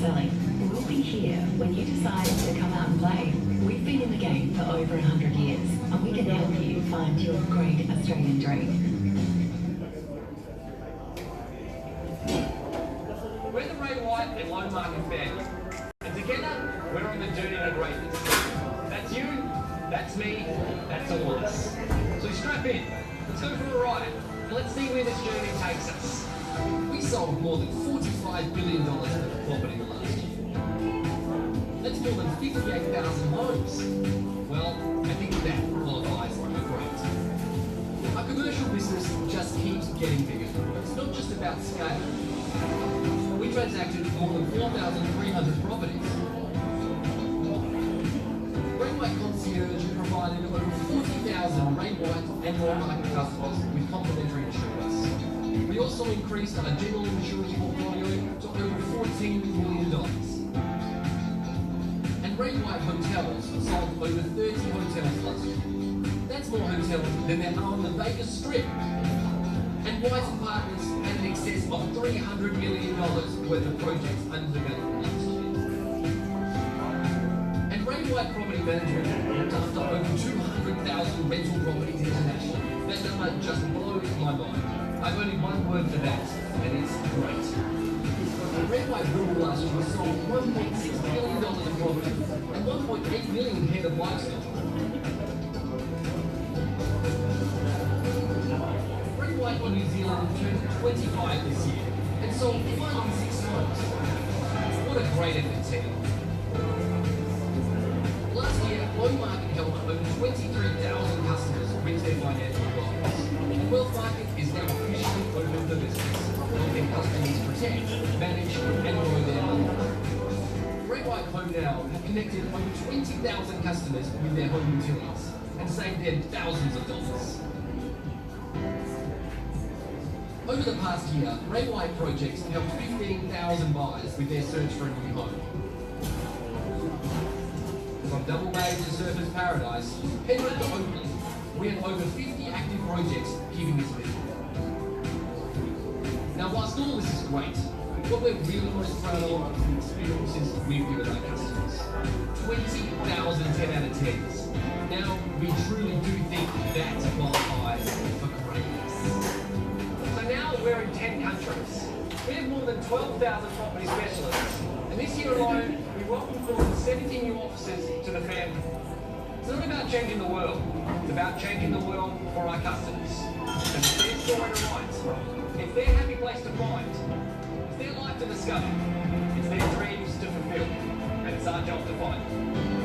selling. We'll be here when you decide to come out and play. We've been in the game for over 100 years, and we can help you find your great Australian dream. We're the Ray White and Loan Market family, and together we're on the journey to greatness. That's you, that's me, that's all of us. So strap in, let's go for a ride, and let's see where this journey takes us. We sold more than $45 billion worth of property in the last year. That's more than 58,000 homes. Well, I think that qualifies for great. Our commercial business just keeps getting bigger. It's not just about scale. We transacted more than 4,300 properties. Ray White Concierge provided over 40,000 Ray White and Loan Market customers with complimentary insurance. We also increased our general insurance portfolio to over $14 million. And Ray White Hotels sold over 30 hotels last year. That's more hotels than there are on the Vegas Strip. And White & Partners had an excess of $300 million worth of projects under development last year. And Ray White Property Management looked after over 200,000 rental properties internationally. That number just blows my mind. I've only one word for that, and it's great. Ray White Rural last year sold $1.6 billion in property and 1.8 million head of livestock. Ray White on New Zealand turned 25 this year and sold 1 in 6 homes. What a great effort, team. Last year, Loan Market helped over 23,000 customers reach their financial goals. And Wealth Market is now officially open for business, helping customers protect, manage, and grow their money. Ray White Home Now have connected over 20,000 customers with their home utilities and saved them thousands of dollars. Over the past year, Ray White Projects helped 15,000 buyers with their search for a new home. From Double Bay to Surfers Paradise, Penrith to Oakland, we have over 50 active projects keeping us busy. Now, whilst all this is great, what we're really most proud of are the experiences we've given our customers. 20,000 10 out of 10s. Now, we truly do think that qualifies for greatness. So now we're in 10 countries. We have more than 12,000 property specialists. And this year alone, we welcomed more than 70 new officers to the family. It's not about changing the world. It's about changing the world for our customers. And it's their story to write. It's their happy place to find. It's their life to discover. It's their dreams to fulfill. And it's our job to find them.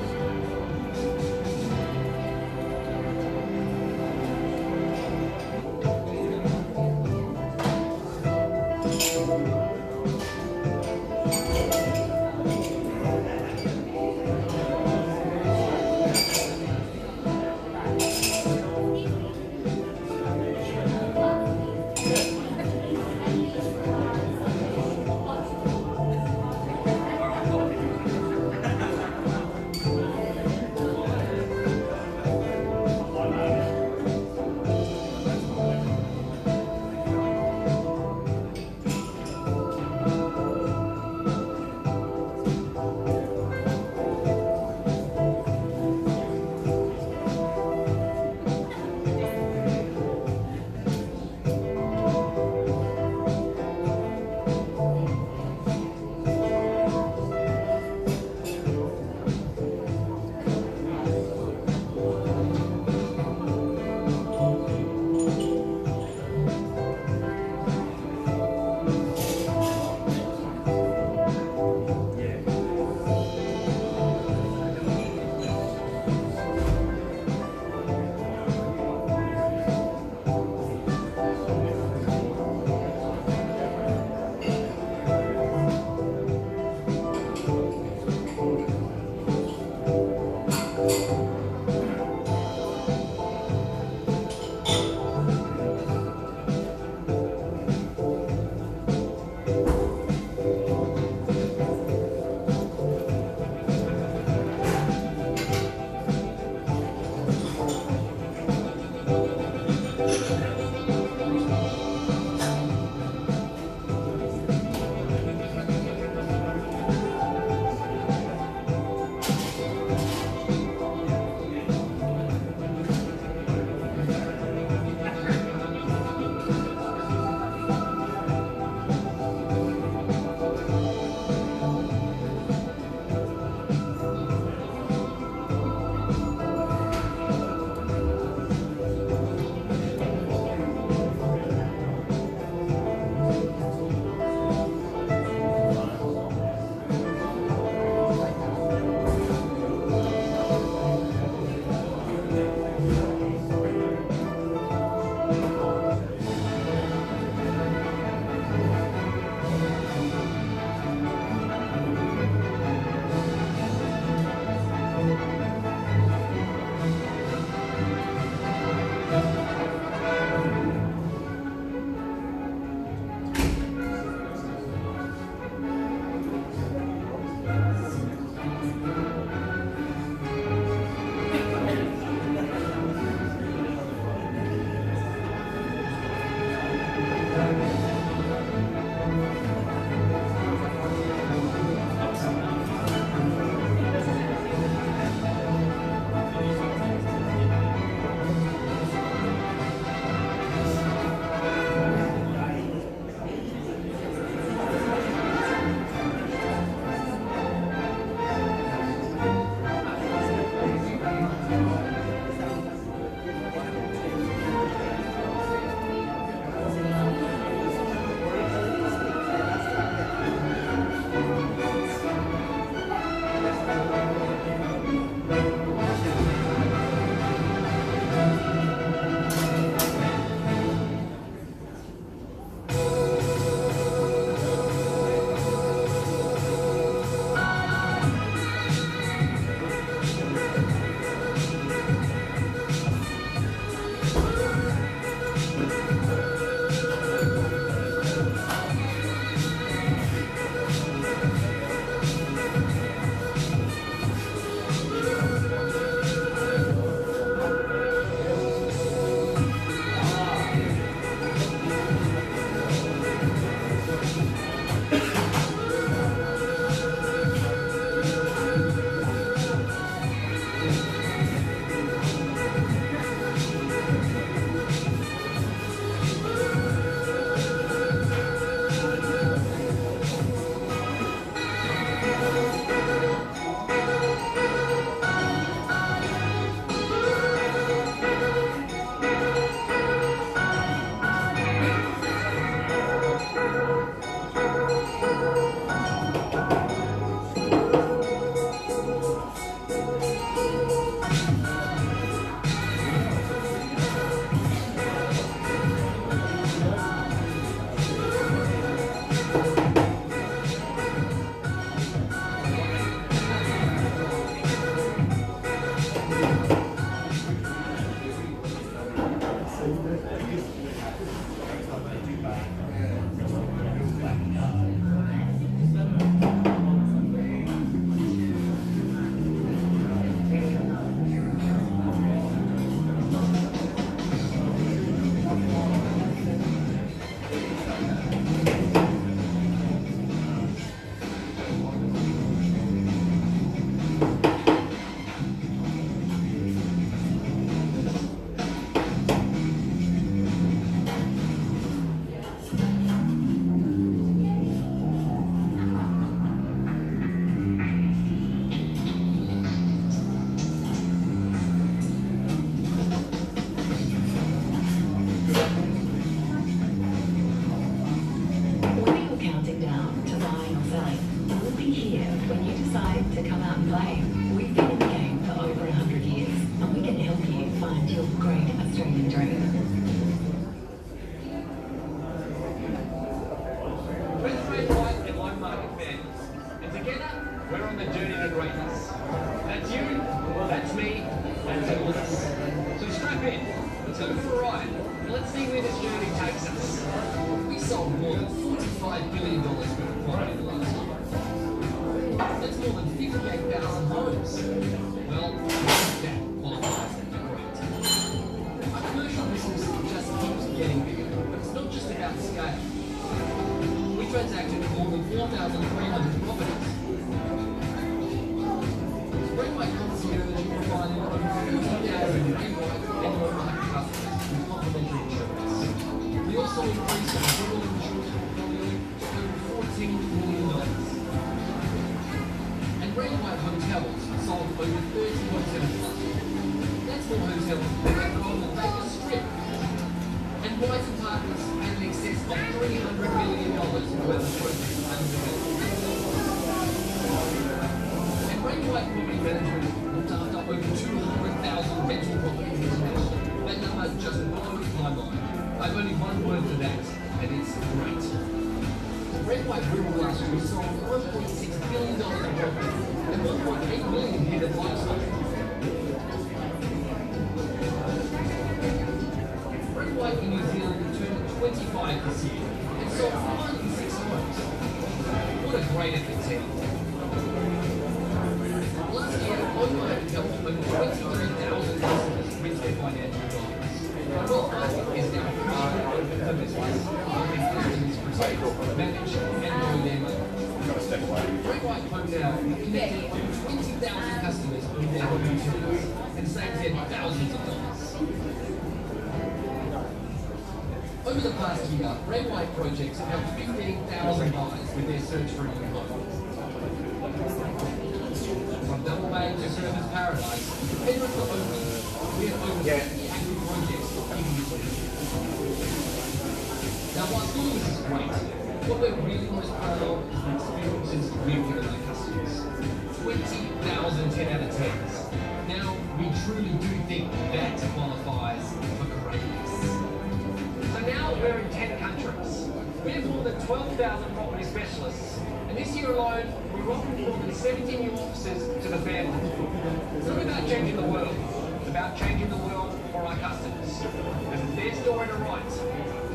Whether you're counting down to buying or selling, we'll be here when you decide to come out and play. We've been in the game for over 100 years, and we can help you find your great Australian dream. We're the Red, White and Low Market families, and together we're on the journey to greatness. That's you, that's me, that's all of us. So strap in, let's go for a ride, and let's see where this journey takes us. We sold more than $45 billion worth of property last year. That's more than 58,000 homes. Well, that qualifies as great. Our commercial business just keeps getting bigger, but it's not just about scale. We transacted more than 4,300 properties. Brainwave Concierge provided over 40,000 Brainwave and low-market customers with complimentary insurance. We also increased our general insurance portfolio to over $14 million. And Brainwave Hotels sold over 30 hotels. That's more hotels than ever on the Vegas Strip. And White & Partners had an excess of $300 million worth of projects under development. And Brainwave Property Management looked after over 200,000 rental properties internationally. That number just blows my mind. I've only one word for that, and it's great. Redway Rural last year sold $1.6 billion in property and $1.8 million hit at livestock. Redway in New Zealand turned 25 this year and sold 96 homes. What a great effort, team. Last year, Online helped over 23,000 customers reach their financial goals. Wealth Market is now officially open for business, helping customers protect, manage, and grow their money. Great White Home Now connected 20,000 customers with their home utilities and saved them thousands of dollars. Over the past year, Great White Projects have helped 15,000 buyers with their search for a new home. From Double Bay to Surfers Paradise, Penrith to Oakland, we have over 50 active projects giving you solutions. Now, while all this is great, what we're really most proud of is the experiences we've given our customers. 20,000 10 out of 10s. Now, we truly do think that qualifies for greatness. So now we're in 10 countries. We have more than 12,000 property specialists. And this year alone, we've offered more than 70 new offices to the family. It's not about changing the world. It's about changing the world for our customers. Because it's their story to write.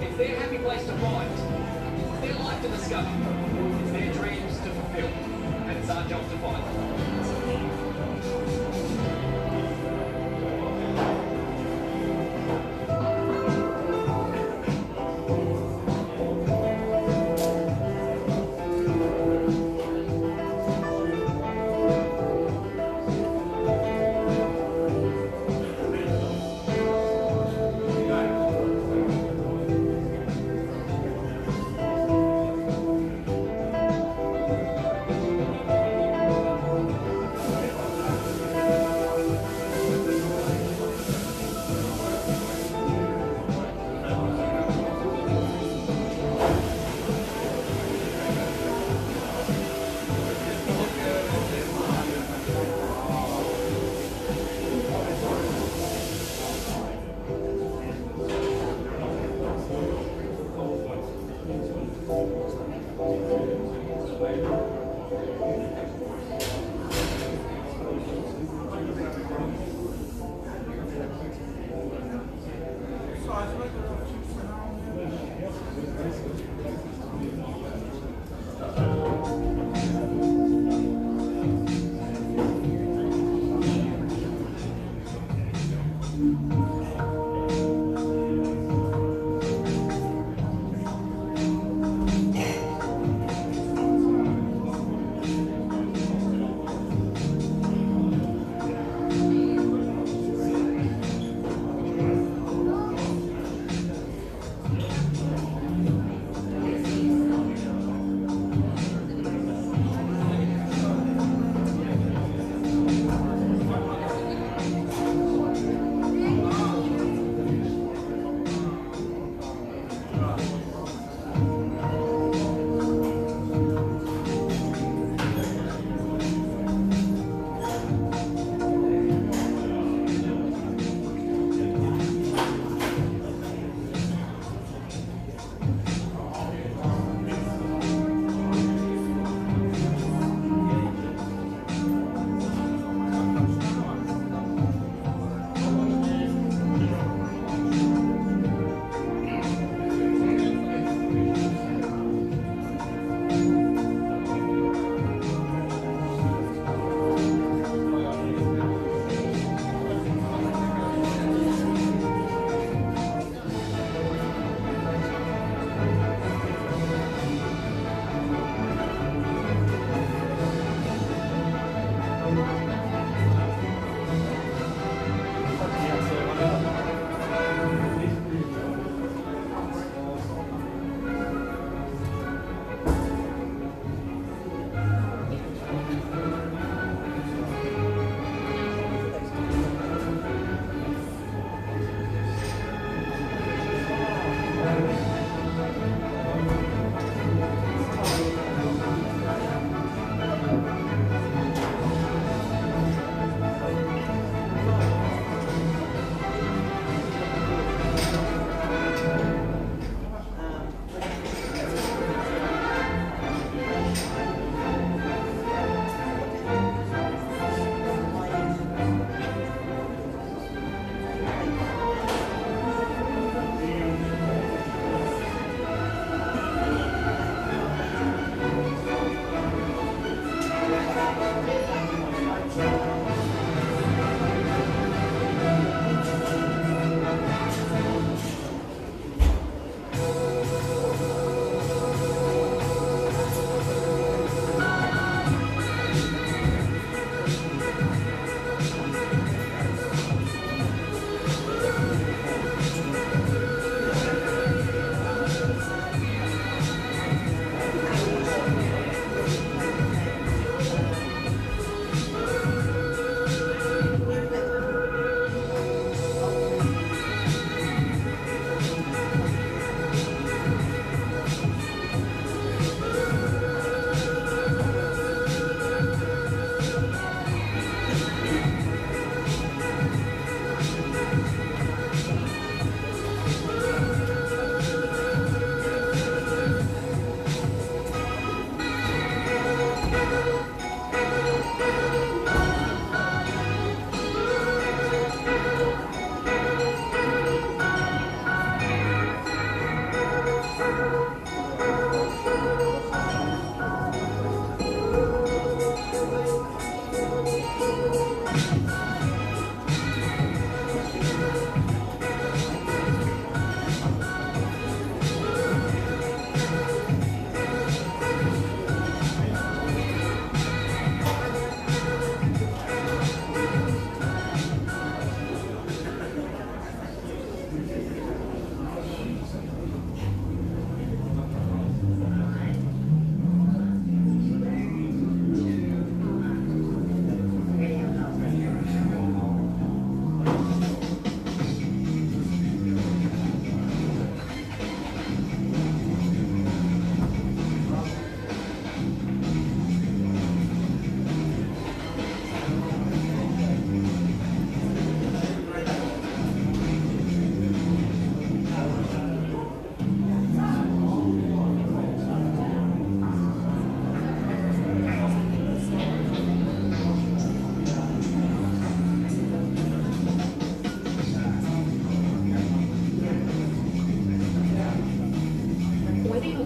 It's their happy place to find. It's their life to discover. It's their dreams to fulfill. And it's our job to find them.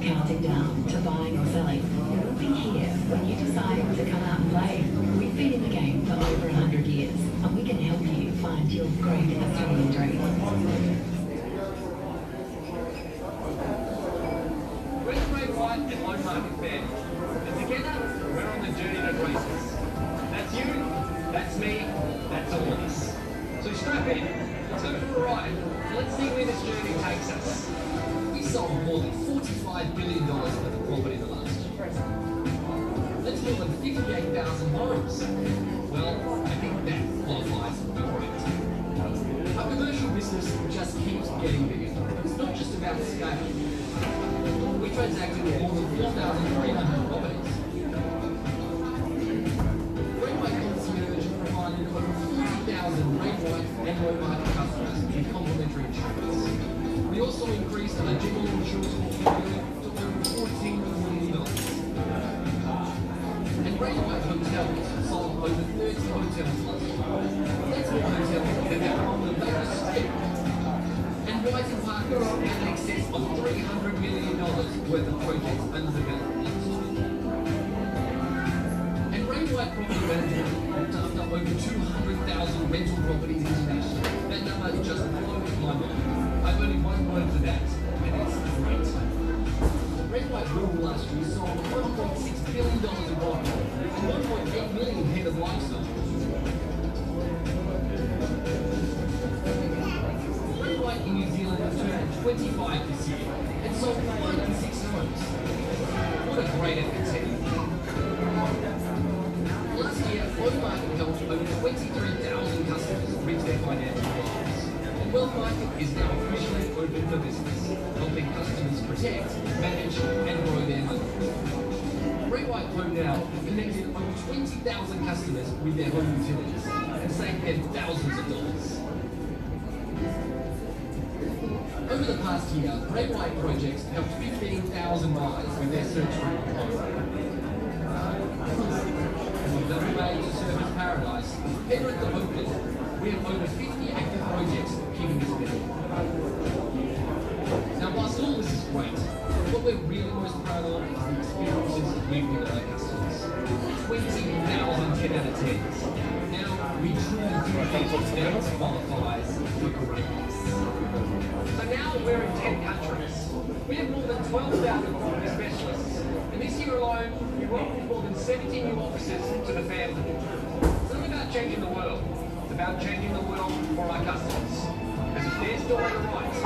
counting down to buying or selling. We'll be here when you decide to come out and play. We've been in the game for over 100 years, and we can help you find your great Australian dream. We're the Ray White and Loan Market family, and together we're on the journey to greatness. That's you, that's me, that's all of us. So strap in, let's go for a ride, and let's see where this journey takes us. We sold more than $45 billion worth of property the last year. That's more than 58,000 homes. Well, I think that qualifies for great. Our commercial business just keeps getting bigger. It's not just about scale. We transacted with more than 4,300 properties. Ray White Concierge provided over 40,000 Ray White and low market customers with complimentary insurance. We also increased our general insurance portfolio to over $14 million. And Ray White Hotels sold over 30 hotels last year. That's more hotels than our home of Vegas Strip. And White and Partners had in excess of $300 million worth of projects under development last year. And Ray White Property Management looked after over 200,000 rental properties internationally. That number just blows my mind. I've only one word for that, and it's great. Ray White Rural last year sold $1.6 billion in property and 1.8 million head of livestock. Ray White in New Zealand turned 25 this year and sold 96 homes. What a great effort, team. Last year, Loan Market helped over 23,000 customers reach their financial goals. And Wealth Market is now officially open for business, helping customers protect, manage, and grow their money. Ray White Home Now connected over 20,000 customers with their home utilities and saved them thousands of dollars. Over the past year, Ray White Projects helped 15,000 buyers with their search for a home. From WA to Surfers Paradise, Penrith to Oakland, we have over 50 active projects keeping us busy. Now, whilst all this is great, what we're really most proud of is the experiences we've given our customers. 20,000 10 out of 10s. Now, we truly do think that qualifies for greatness. So now we're in 10 countries. We have more than 12,000 property specialists. And this year alone, we welcomed more than 70 new officers to the family. It's not about changing the world. It's about changing the world for our customers. Because it's their story to write.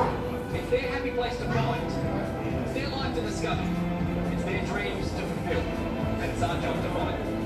It's their happy place to find. It's their life to discover. It's their dreams to fulfill. And it's our job to find them.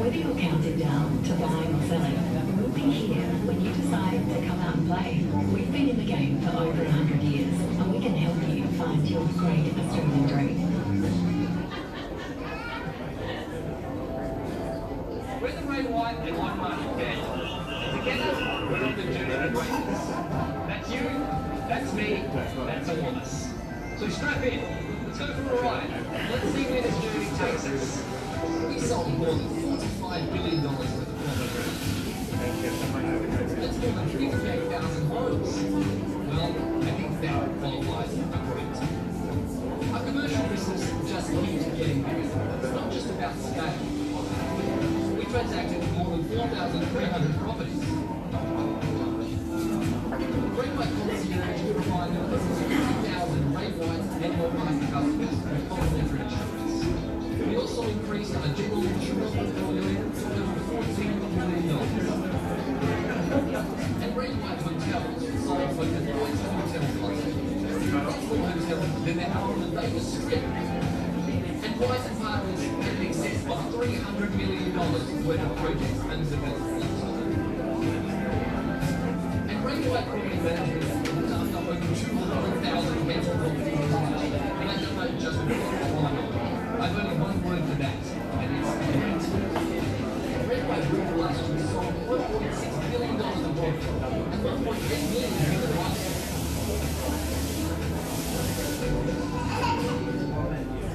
Whether you're counting down to buying or selling, we'll be here when you decide to come out and play. We've been in the game for over 100 years, and we can help you find your great Australian dream. We're the Ray White and One Market Band. Together, we're on the journey to greatness. That's you, that's me, that's all of us. So strap in, let's go for a ride. Let's see where this journey takes us. We sold more than $45 billion worth of property. That's more than 58,000 homes. Well, I think that qualifies a correct. Our commercial business just keeps getting bigger. It's not just about scale. We transacted more than 4,300 properties. Great White Concierge will provide over 60,000 Great White and more market customers with complimentary insurance. We also increased our general insurance portfolio to over $14 million. And Great White Hotels sold over Lloyd's Hotel Cluster. That's more hotels than there are on the Vegas Strip. And White and Partners had in excess of $300 million worth of projects under development. And Great White Property Management looked after over 200,000 rental properties. And I don't know just what I've only one word for that, and it's great. Great White Group last year sold $1.6 billion of property and $1.8 million in the price.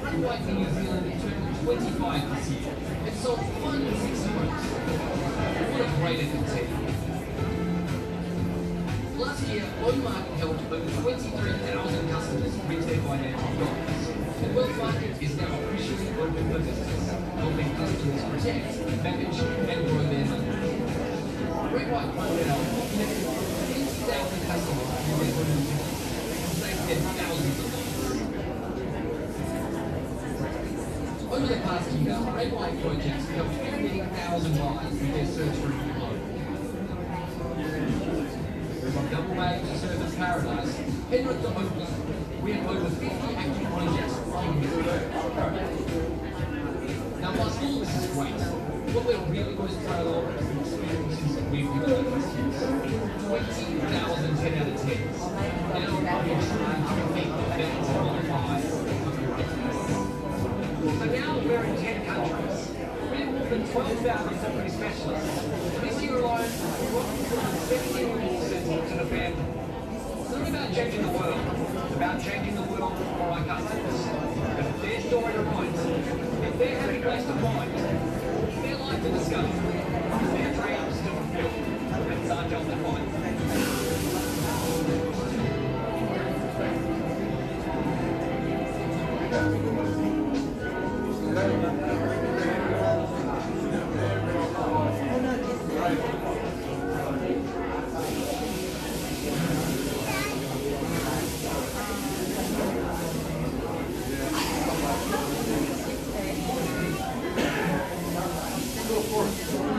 Great White in New Zealand turned 25 this year and sold 106 homes. What a great effort team. Last year, OnMarket helped over 23,000 customers reach their financial goals. And Wealth Market is now officially open for business, helping customers protect, manage, and grow their money. Great White Hotel connected 50,000 customers with their home insurance and saved them thousands of dollars. Over the past year, Great White Projects helped 15,000 buyers with their search for a new home. From Double Bay to Surfers Paradise, Penrith to Oakland, we have over 50 active projects running here. Now, whilst all this is great, what we're really most proud of is the experiences that we've given our customers. 20,000 10 out of 10s. Now, we truly do think that to qualify for greatness. So now we're in 10 countries. We have more than 12,000 property specialists. This year alone, we've offered more than 17 courses to the family. It's not about changing the world. It's about changing the world for our customers. But if their story to write, if their happy place to find, their life to discover, their dreams to fulfill, it's our job to find. Go for it.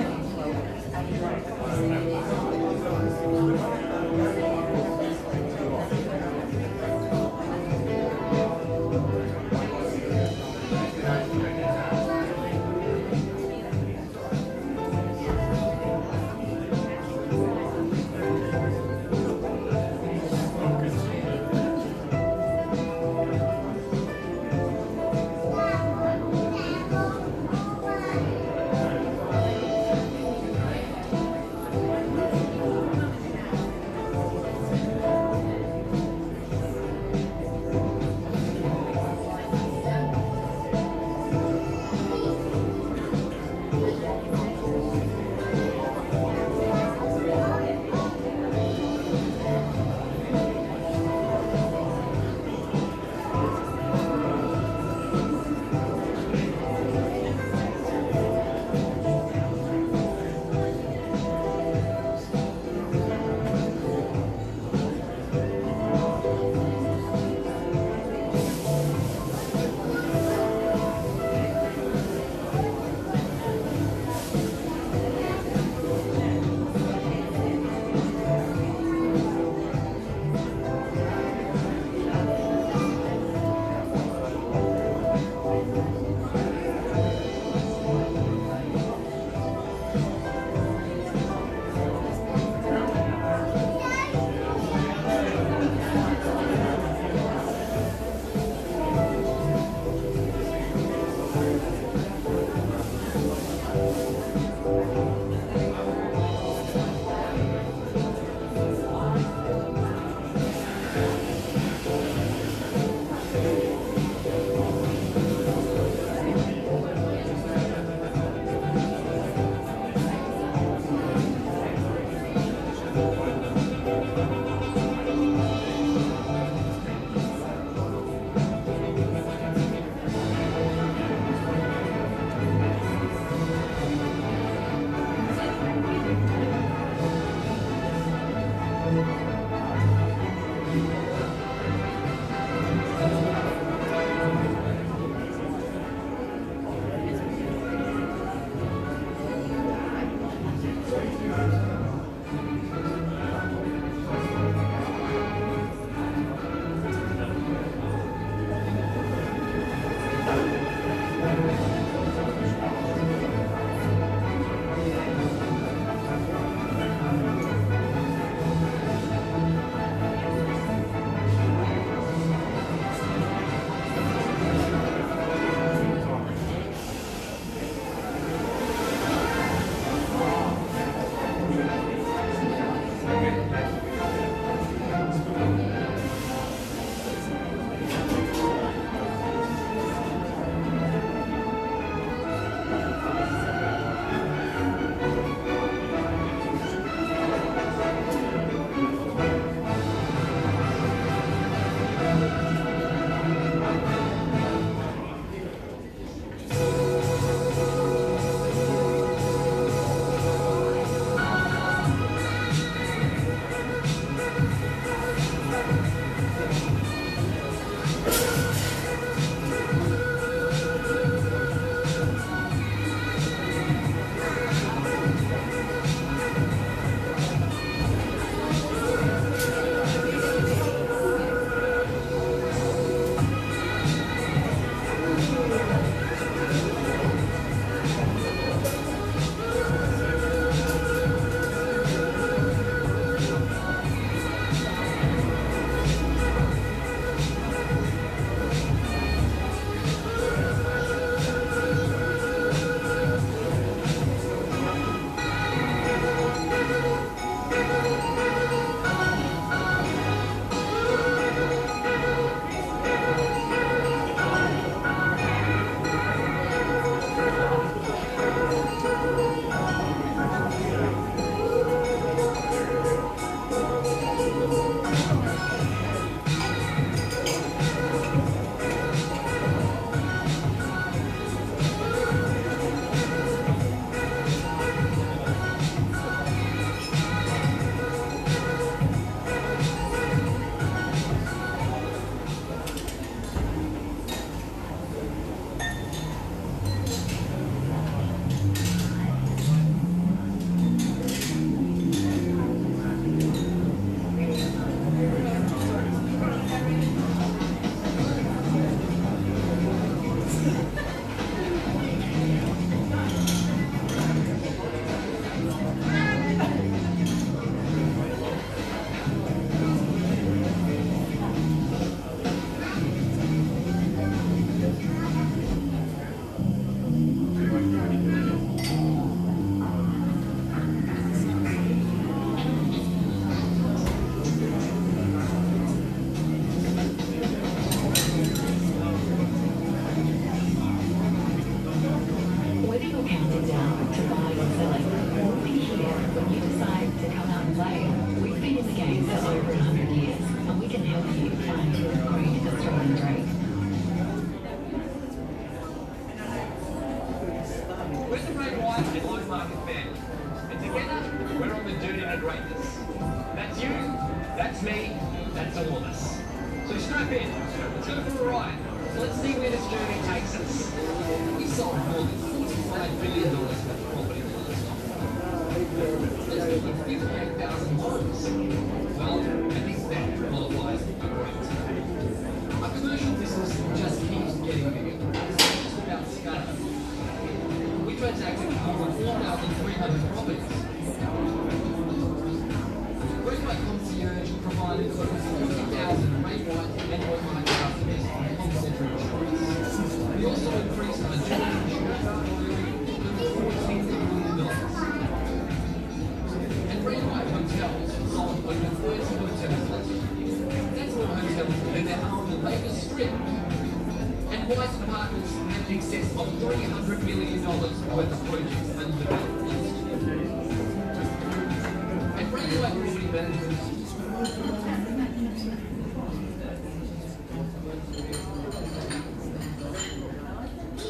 counting down to buying or selling. We'll be here when you decide to come out and play. We've been in the game for over 100 years, and we can help you find your great Australian dream. We're the Ray White and Low Market family, and together we're on the journey to greatness. That's you, that's me, that's all of us. So strap in, let's go for a ride. Let's see where this journey takes us. We sold more than $45 billion worth of property last year. Let's look at 58,000 homes. Well, at least that qualifies for great. Our commercial business just keeps getting bigger. It's not just about scale. We transacted over 4,300 properties. Ray Concierge provided over 50,000 Ray White and Low Market customers on Central Insurance. We also increased our general insurance portfolio to $14 billion. And Ray White Hotels sold over 30 hotels last year. That's more hotels than there are on the Vegas Strip. And White Apartments have in excess of $300 million worth of projects under development. And Ray White Property Management.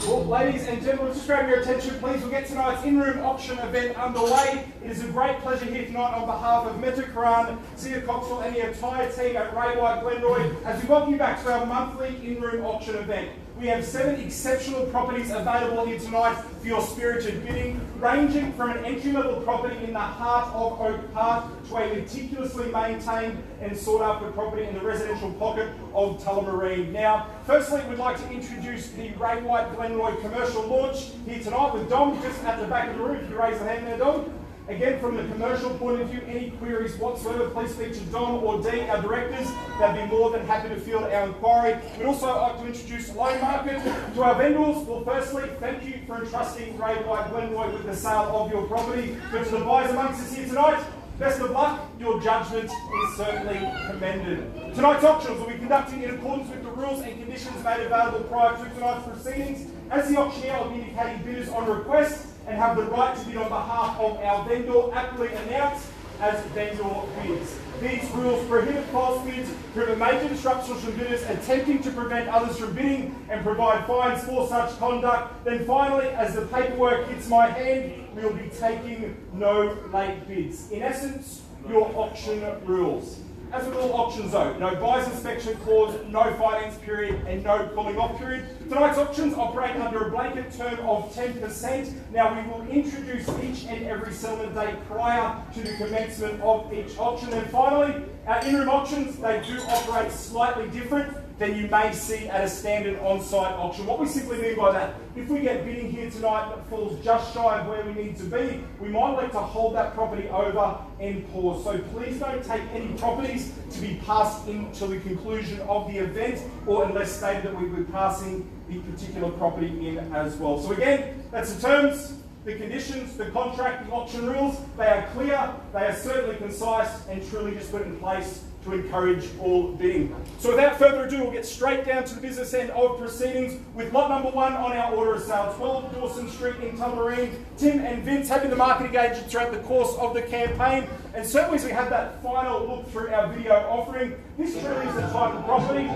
Well, ladies and gentlemen, just grab your attention, please. We'll get tonight's in-room auction event underway. It is a great pleasure here tonight on behalf of Meta Karan, Sia Coxwell, and the entire team at Ray White Glenroy as we welcome you back to our monthly in-room auction event. We have 7 exceptional properties available here tonight for your spirited bidding, ranging from an entry-level property in the heart of Oak Park to a meticulously maintained and sought-after property in the residential pocket of Tullamarine. Now, firstly, we'd like to introduce the Ray White Glenroy commercial launch here tonight with Dom just at the back of the room. If you raise the hand there, Dom. Again, from the commercial point of view, any queries whatsoever, please speak to Dom or Dee, our directors. They'll be more than happy to field our inquiry. We'd also like to introduce Low Market to our vendors. Well, firstly, thank you for entrusting Ray White Glenroy with the sale of your property. But to the buyers amongst us here tonight, best of luck. Your judgment is certainly commended. Tonight's auctions will be conducted in accordance with the rules and conditions made available prior to tonight's proceedings. As the auctioneer will be indicating bidders on request and have the right to bid on behalf of our vendor, aptly announced as vendor bids. These rules prohibit false bids, prohibit major disruptions from bidders attempting to prevent others from bidding, and provide fines for such conduct. Then finally, as the paperwork hits my hand, we will be taking no late bids. In essence, your auction rules. As with all auctions though, no buyer's inspection clause, no finance period, and no cooling off period. Tonight's auctions operate under a blanket term of 10%. Now we will introduce each and every settlement date prior to the commencement of each auction. And finally, our in-room auctions, they do operate slightly different than you may see at a standard on-site auction. What we simply mean by that, if we get bidding here tonight that falls just shy of where we need to be, we might like to hold that property over and pause. So please don't take any properties to be passed into the conclusion of the event, or unless stated that we will be passing the particular property in as well. So again, that's the terms, the conditions, the contract, the auction rules. They are clear, they are certainly concise, and truly just put in place to encourage all bidding. So without further ado, we'll get straight down to the business end of proceedings with lot number 1 on our order of sale, 12 Dawson Street in Tullamarine. Tim and Vince have been the marketing agent throughout the course of the campaign, and certainly as we have that final look through our video offering, this truly is the type of property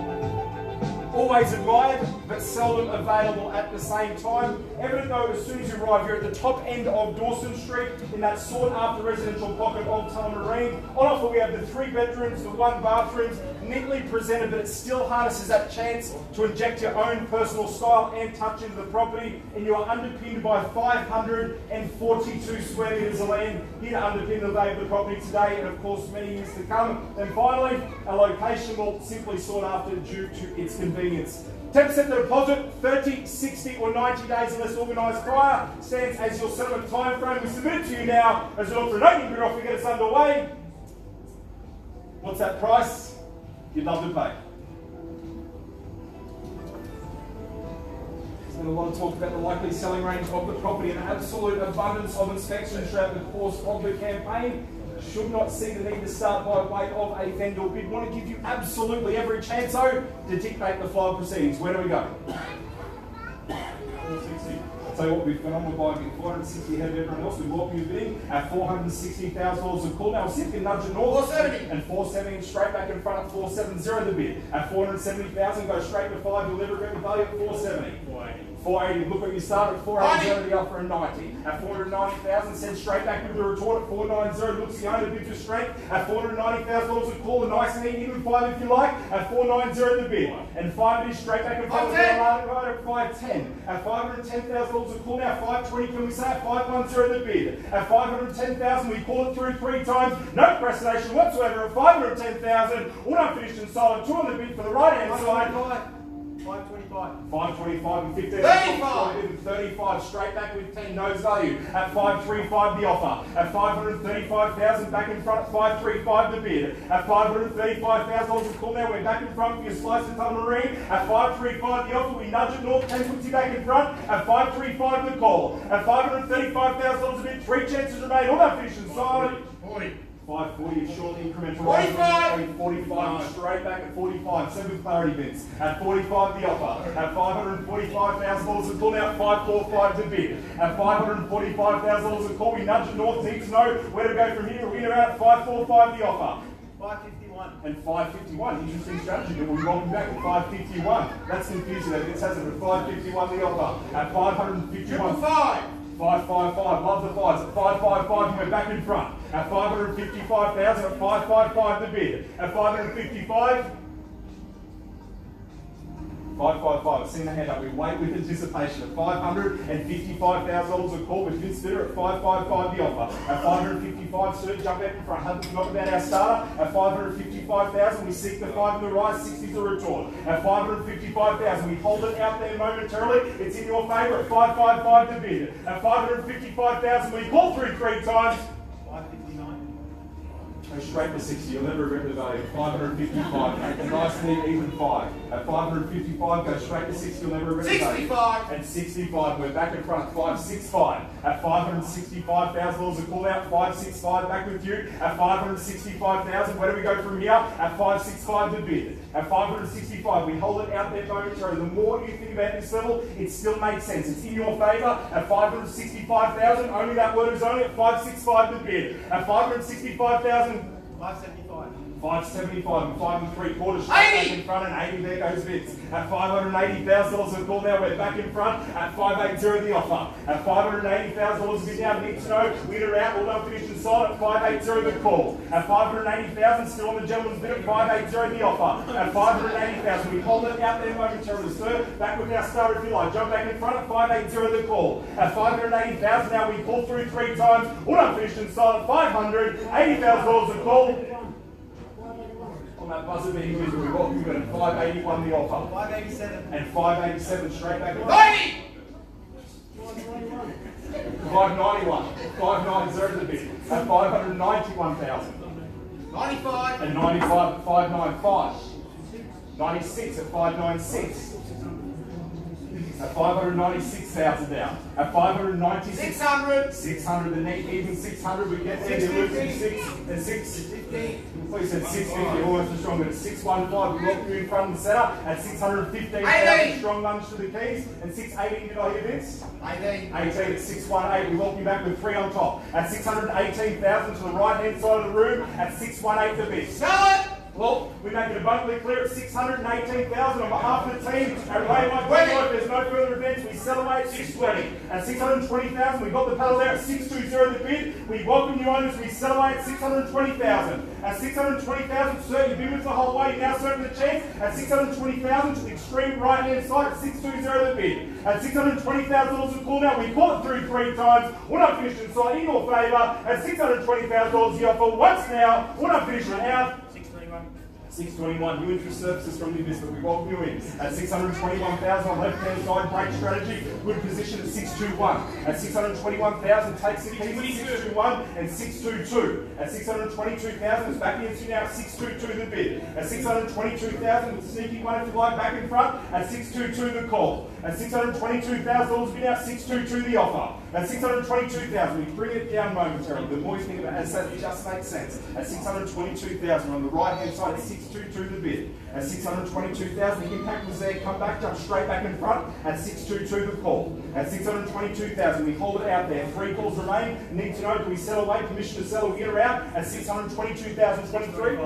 always admired, but seldom available at the same time. Evident though, as soon as you arrive, you're at the top end of Dawson Street in that sought-after residential pocket of Tullamarine. On offer, we have the 3 bedrooms, the 1 bathrooms, neatly presented, but it still harnesses that chance to inject your own personal style and touch into the property. And you are underpinned by 542 square metres of land here to underpin the value of the property today, and of course many years to come. And finally, our location will simply sought after due to its convenience. 10% deposit, 30, 60 or 90 days unless organised prior, stands as your settlement time frame. We submit it to you now as we look for an opening bid offer to get us underway. What's that price you'd love to pay? There's been a lot of talk about the likely selling range of the property and an absolute abundance of inspections throughout the course of the campaign. Should not see the need to start by way of a vendor bid. Want to give you absolutely every chance though to dictate the flow of proceedings. Where do we go? 460. I'll tell you what, we've gone on, we're buying 460 ahead of everyone else. We welcome you bidding at $460,000 a call. Now we'll see if we can nudge it north. 470. And 470 straight back in front at 470 the bid. At 470,000, go straight to 5, you'll never get the value at 470. 480, look what you started at 480, the offer at 90. At 490,000, send straight back with the retort at 490, looks the owner bid for straight. At $490,000 a call, a nice and even 5 if you like. At 490 the bid. And 5 is straight back in front of the right at 510. At $510,000 a call now, 520 can we say at 510 the bid. At 510,000 we call it through 3 times, no procrastination whatsoever. At 510,000, all done finished and sold. 2 on the bid for the right hand side. 525. 525 and 15. 35. 35 straight back with 10 nose value. At 535 the offer. At 535,000 back in front at 535 the bid. At $535,000 a call now. We're back in front for your slice and marine. At 535 the offer. We nudge it north. 10 puts you back in front. At 535 the call. At $535,000 a bid. 3 chances remain. All that finished and sold. 40. 540 is shortly incremental. 45! 45 straight back at 45. 7 clarity bids. At 45 the offer. At $545,000 a call now. 545 the bid. At $545,000 a call. We nudge it north. Need to know where to go from here. We're in at 545 the offer. 551. And 551, interesting strategy, but we welcome back at 551. That's confusing. This has it at 551 the offer. At 551. 555. 555, love the fives. At 555, we're back in front. At 555,000, at 555 the bid. At 555, 555, I've seen the hand up. We wait with anticipation. At $555,000 a call with Vince Bitter at 555 the offer. At 555, Sir, jump back in front. Haven't forgotten about our starter. At 555,000, we seek the 5 in the rise, 60 is a retort. At 555,000, we hold it out there momentarily. It's in your favour at 555 the bid. At 555,000, we call through 3 times. 559. Go straight to 60, you'll never regret the value. 555, make a nice neat even 5. At 555, go straight to 60, you'll never regret the value. 65. And 65, we're back in front, 565. At $565,000 a call out, 565 back with you. At 565,000, where do we go from here? At 565 the bid. At 565, we hold it out there momentarily. The more you think about this level, it still makes sense. It's in your favour. At 565,000, only that word is only at 565 the bid. At 565,000, 575. 575 and 5 3/4 straight 80! back in front and 80 there goes Vince. At $580,000 a call now, we're back in front at 580 the offer. At $580,000 a bid now, need to know, winner out, all done finished and sold at 580 the call. At 580,000, still on the gentleman's bid at 580 the offer. At 580,000, we hold it out there momentarily, sir. Back with our starter if you like. Jump back in front at 580 the call. At 580,000 now, we call through 3 times, all done finished and sold at $580,000 a call. On that buzzer being with we welcome you at 581 the offer. 587. And 587 straight back. 90! 591. 590 the bid. At 591,000. 95. And 95 at 595. 96 at 596. At 596,000 now. At 596. 600. 600, the neat even 600, we get there, you're losing 6 and 6. 15. Please said 650, almost as strong, but at 615, we welcome you in front of the centre. At 615,000, 18. strong lunge to the keys. And 618, did I hear Vince? 18. 18 at 618, we welcome you back with 3 on top. At 618,000 to the right hand side of the room. At 618 the bid. Sell it! Well, we make it abundantly clear at 618,000 on behalf of the team. At Ray Mike, there's no further events. We celebrate 620. At 620,000, we got the paddle there at 620 the bid. We welcome you owners. We celebrate 620,000. At 620,000, sir, you've been with us the whole way. You're now serving the chance. At 620,000 to the extreme right hand side at 620 the bid. At $620,000 a call now, we call it through 3 times. We're not finished inside in your favour. At $620,000 the offer once now. We're not finished out. 621, new interest services from the investment. We welcome you in. At 621,000 on left hand side, break strategy. Good position at 621. At 621,000, takes the keys at 621 and 622. At 622,000, it's back into now at 622 the bid. At 622,000, with sneaky one if you like, back in front. At 622 the call. At $622,000 bid out, 622 the offer. At 622,000, we bring it down momentarily. The more you think about it, it just makes sense. At 622,000, on the right-hand side, at 622 the bid. At 622,000, the impact was there, come back, jump straight back in front. At 622 the call. At 622,000, we hold it out there. 3 calls remain. Need to know, do we sell away? Permission to sell or get her out? At 622,023.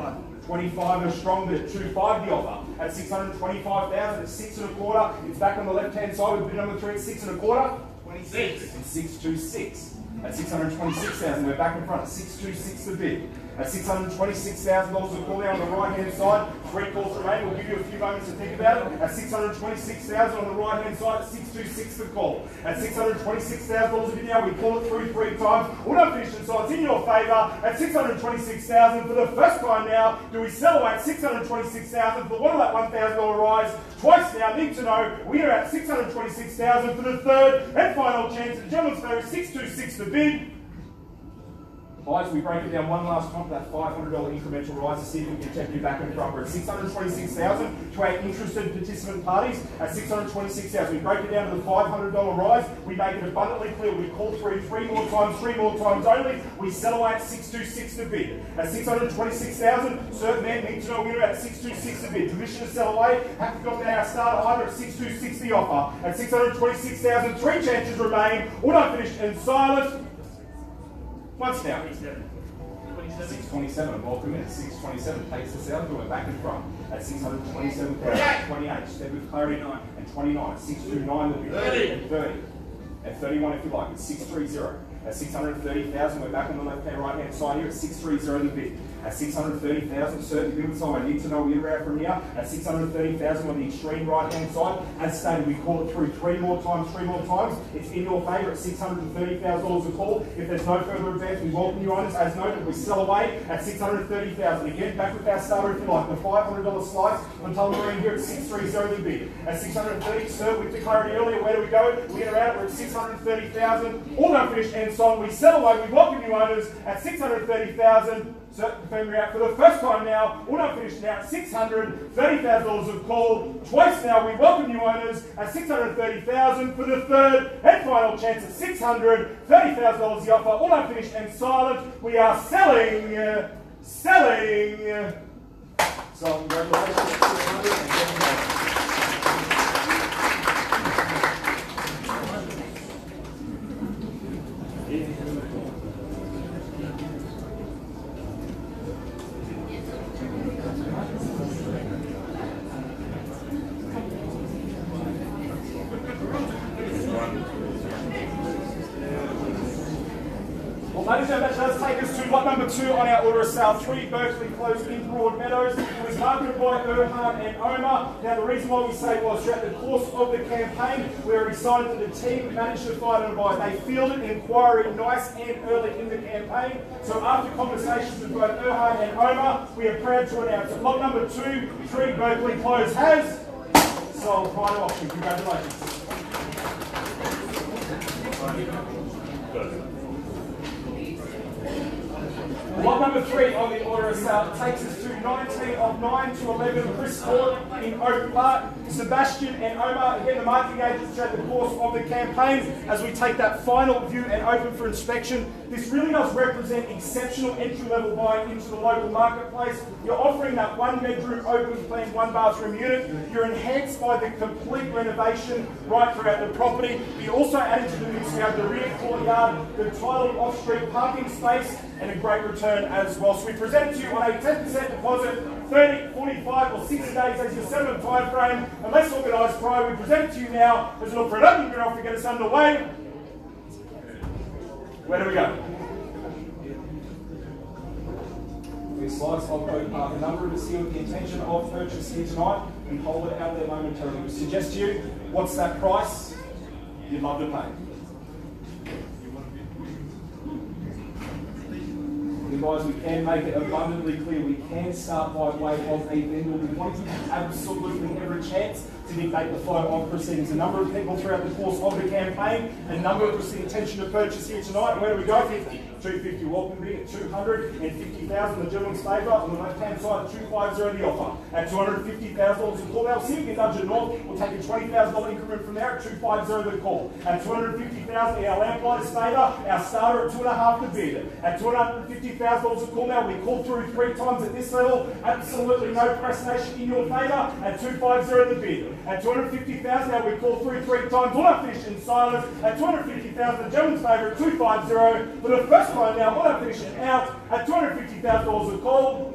25 are strong, but 25 the offer. At 625,000, it's 6 1/4. It's back on the left-hand side with bid number 3 at 6 1/4. 26. It's 626. At 626,000, we're back in front. 626 the bid. At $626,000 a call there on the right-hand side. 3 calls remain. We'll give you a few moments to think about it. At $626,000 on the right-hand side, 626 the call. At $626,000 a bid now, we call it through 3 times. We're not finished, so it's in your favour. At $626,000 for the first time now, do we sell away at $626,000 for what of that $1,000 rise? Twice now, need to know, we are at $626,000 for the third and final chance. The gentleman's favourite, 626 the bid. Highs, we break it down one last time for that $500 incremental rise to see if we can check you back in front. We're at $626,000 to our interested participant parties. At $626,000, we break it down to the $500 rise. We make it abundantly clear. We call through 3 more times only. We sell away at 626 to bid. At $626,000, certain men need to know we're at 626 to bid. Permission to sell away. Have to go down our starter either at 626 the offer. At $626,000, 3 chances remain. All done, finished and silent. Once now. 627, welcome in. 627 takes us out, we're back in front. At 627,000, 28, step with clarity, and 29. 629 will be 30, and 30. At 31 if you like, it's 630. At 630,000, we're back on the left-hand, right-hand side here at 630 the bid. At 630,000, certain bid side, I need to know where you're at from here. At 630,000 on the extreme right-hand side, as stated, we call it through 3 more times. It's in your favour at $630,000 a call. If there's no further advance, we welcome you on us. As noted, we sell away at $630,000. Again, back with our starter if you like. The $500 slice on Tullamarine here at 630 the bid. At 630, sir, with the clarity earlier, where do we go? We get around, we're at 630,000. All done, finished and sold. We sell away, we welcome you owners at 630,000. So, confirm you're out for the first time now. All done, finished now at $630,000 of call. Twice now, we welcome you owners at $630,000 for the third and final chance at $630,000 the offer. All done, finished and silent. We are selling. So, congratulations. Ladies and gentlemen, that does take us to lot number 2 on our order of sale. 3 Berkeley Close in Broadmeadows. It was marketed by Erhan and Omar. Now the reason why we say it was throughout the course of the campaign, we are excited that the team managed to find an buy. They fielded an inquiry nice and early in the campaign. So after conversations with both Erhan and Omar, we are proud to announce that lot number 2, 3 Berkeley Close has sold prior to auction. Congratulations. Lot number 3 on the order of sale takes us to 19 of 9 to 11 Chris Ford in Oak Park. Sebastian and Omar, again the marketing agents throughout the course of the campaign as we take that final view and open for inspection. This really does represent exceptional entry-level buying into the local marketplace. You're offering that 1-bedroom open plan 1-bathroom unit. You're enhanced by the complete renovation right throughout the property. You also added to the mix, you have the rear courtyard, the tiled off-street parking space, and a great return as well. So we present it to you on a 10% deposit, 30, 45 or 60 days as your settlement time frame. And let's organise prior. We present it to you now as an offer. Open your offer to get us underway. Where do we go? We slice of Oak Park. A number of us here with the intention of purchase here tonight and hold it out there momentarily. We suggest to you, what's that price you'd love to pay? Guys, we can make it abundantly clear we can start by way of a vendor. We want to give absolutely every chance to dictate the flow of proceedings. A number of people throughout the course of the campaign, a number of us the intention to purchase here tonight. Where do we go? 250, welcome big at 250,000, the gentleman's favour. On the left-hand side, 250 the offer. At $250,000 a call. Now, see if you can nudge it north. We'll take a $20,000 increment from there at 250 the call. At 250,000, our lamplighter's favour, our starter at 2.5 the bid. At $250,000 a call now, we call through 3 times at this level. Absolutely no procrastination in your favour. At 250 the bid. At 250,000 now, we call through 3 times. All I finish in silence. At 250,000, the gentleman's favour at 250 for the first time now. All I finish it out at $250,000 a call.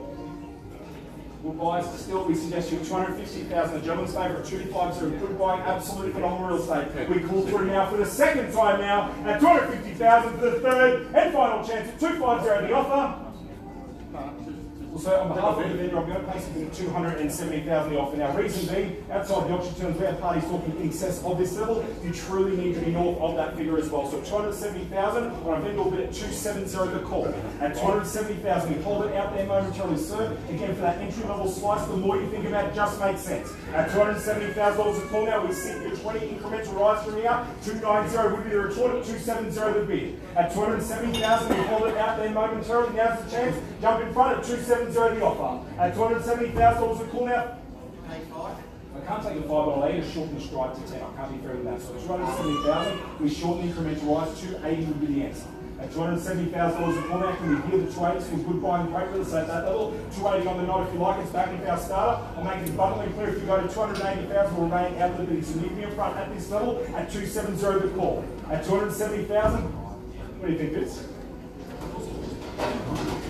Well, guys, still we suggest you at 250,000, the gentleman's favourite 250. Good buying, absolutely phenomenal real estate. We call through now for the second time now at 250,000 for the third and final chance at 250 the offer. Also, on behalf of the vendor, I'm going to place it at 270,000 the offer. Now, reason being, outside the auction terms, we have parties talking in excess of this level. You truly need to be north of that figure as well. So 270,000 on a vendor bid at 270 the call. At 270,000, we hold it out there momentarily, sir. Again, for that entry level slice, the more you think about it, just makes sense. At $270,000 a call now, we seek your 20 incremental rise from here. 290 would be the retort at 270 the bid. At 270,000, we hold it out there momentarily. Now's the chance. Jump in front at 270 the offer. At $270,000 a call now. I can't take a 5, but I'll aim to shorten the strike to 10. I can't be fair with that. So 270,000, we shorten the incremental rise. 280 would be the answer. At $270,000 a call now, can we hear the trades for good buying great real estate at that level? 280 on the night if you like, it's back with our starter. I'll make it abundantly clear if you go to 280,000, we'll remain out of the bidding. So leave me in front at this level at 270 the call. At 270,000, what do you think, Vince?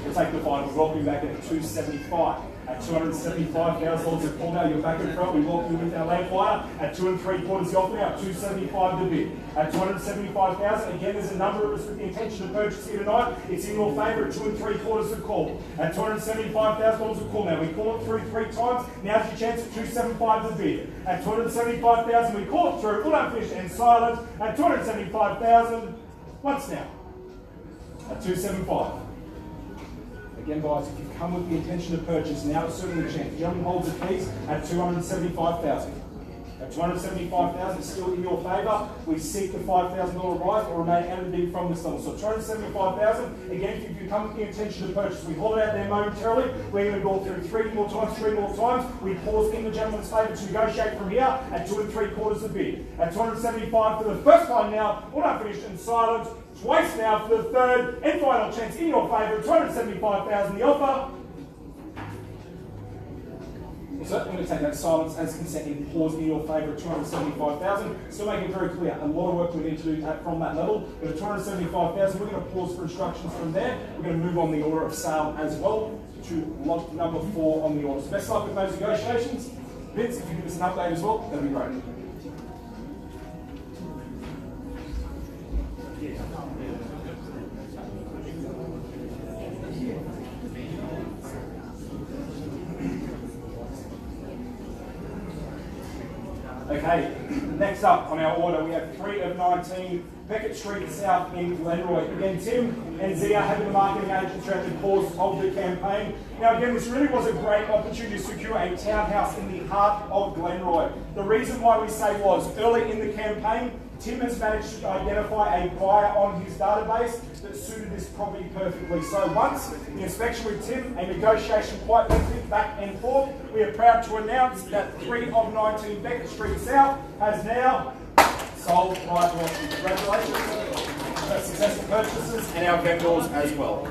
We'll take the final. We welcome you back at 275. At $275,000 a call now, you're back in front. We welcome you with our lamplighter at 2 3/4 the offer now, 275 the bid. At 275,000, again, there's a number of us with the intention to purchase here tonight. It's in your favour at 2 3/4 the call. At $275,000 a call now, we call it through 3 times. Now's your chance at 275 the bid. At 275,000, we call it through. All unfinished and silent. At 275,000, once now. At 275. Again, guys, if you've come with the intention to purchase, now it's certainly a chance. The gentleman holds the keys at 275,000. At 275,000, it's still in your favour. We seek the $5,000 rise or remain out of the bid from this level. So 275,000. Again, if you come with the intention to purchase, we hold it out there momentarily. We're going to go through 3 more times. We pause in the gentleman's favour to negotiate from here at 2 3/4 the bid. At 275 for the first time now, all unfinished and silent. Twice now for the third and final chance in your favour, 275,000 the offer. So I'm going to take that silence as consent and pause in your favour at 275,000. Still making it very clear, a lot of work we need to do from that level. But at 275,000, we're going to pause for instructions from there. We're going to move on the order of sale as well to lot number 4 on the order. So best luck with those negotiations. Vince, if you give us an update as well, that'd be great. Okay, next up on our order, we have 3 of 19 Beckett Street South in Glenroy. Again, Tim and Zia have been the marketing agents throughout the course of the campaign. Now again, this really was a great opportunity to secure a townhouse in the heart of Glenroy. The reason why we say was, early in the campaign, Tim has managed to identify a buyer on his database that suited this property perfectly. So once the inspection with Tim, a negotiation quite lengthy back and forth, we are proud to announce that 3 of 19 Beckett Street South has now sold right off. Congratulations. Successful purchases and our vendors as well.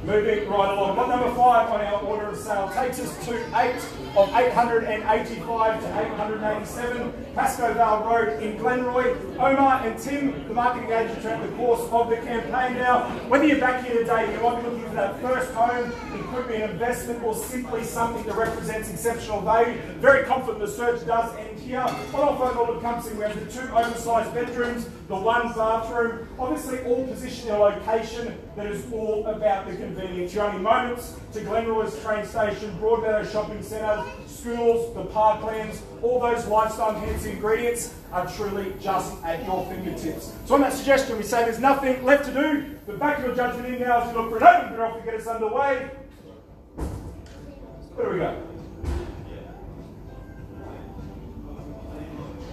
Moving right along, lot number 5 on our order of sale takes us to 8 of 885 to 887 Pascoe Vale Road in Glenroy. Omar and Tim, the marketing agents throughout the course of the campaign. Now, whether you're back here today, you might be looking for that first home, it could be an investment or simply something that represents exceptional value. Very confident the search does end here. On offer all that comes in, we have the 2 oversized bedrooms, the 1 bathroom, obviously all positioned in a location that is all about the convenience. You're only moments to Glenroy's train station, Broadmeadow shopping centre, schools, the parklands, all those lifestyle enhancing ingredients are truly just at your fingertips. So on that suggestion, we say there's nothing left to do, but back your judgment in now as we look for an open bid off to get us underway. Where do we go?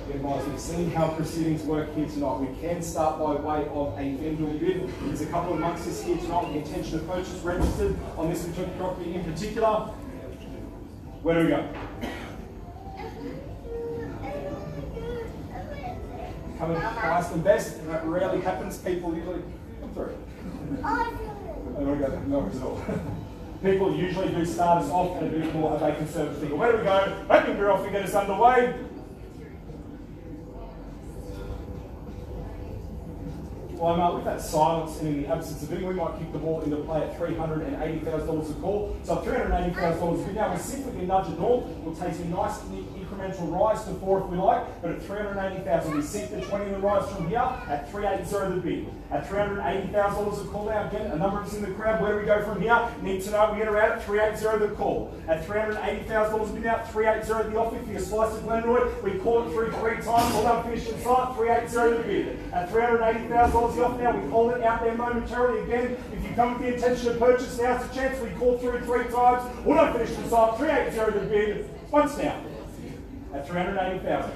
Again, guys, we've seen how proceedings work here tonight. We can start by way of a vendor bid. There's a couple of amongst here tonight with the intention of purchase registered on this particular property in particular. Where do we go? Coming highest and best, and that rarely happens. People usually come through. There we go. No worries at all. People usually do start us off at a bit more of a conservative figure. Where do we go? Hoping we're off to get us underway. Well, with that silence and in the absence of bidding, we might kick the ball into play at $380,000 a call. So $380,000 bid. Now we simply nudge it north. We'll take a nice incremental rise to 4 if we like, but at $380,000 we seek the 20 in the rise from here at $380 the bid. At $380,000 a call now, again, a number of us in the crowd, where do we go from here? Need to know we get around at $380 the call. At $380,000 bid now, $380 the offer. If you slice of Glenroy, we call it through 3 times, all done, finished in sight, $380 the bid. At $380,000 the offer now, we hold it out there momentarily again. If you come with the intention of purchase, now's the chance, we call through 3 times, all done, finished in sight, $380 the bid. Once now. At $380,000.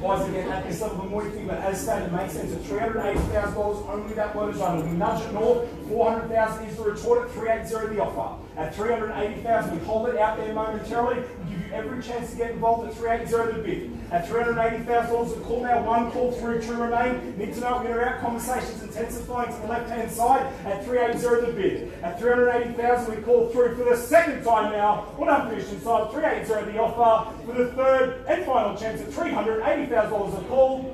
Guys, again, at this level, the more you think about, as stated, makes sense. At $380,000, only that load is under. We nudge it north. $400,000 is the retort at $380 the offer. At $380,000, we hold it out there momentarily. We give you every chance to get involved at $380 the bid. At $380,000 a call now, 1 call through to remain. Need to know we're out, conversations intensifying to the left-hand side at $380 the bid. At $380,000, we call through for the second time now. Well done, finished inside, $380 the offer for the third and final chance at $380,000 a call.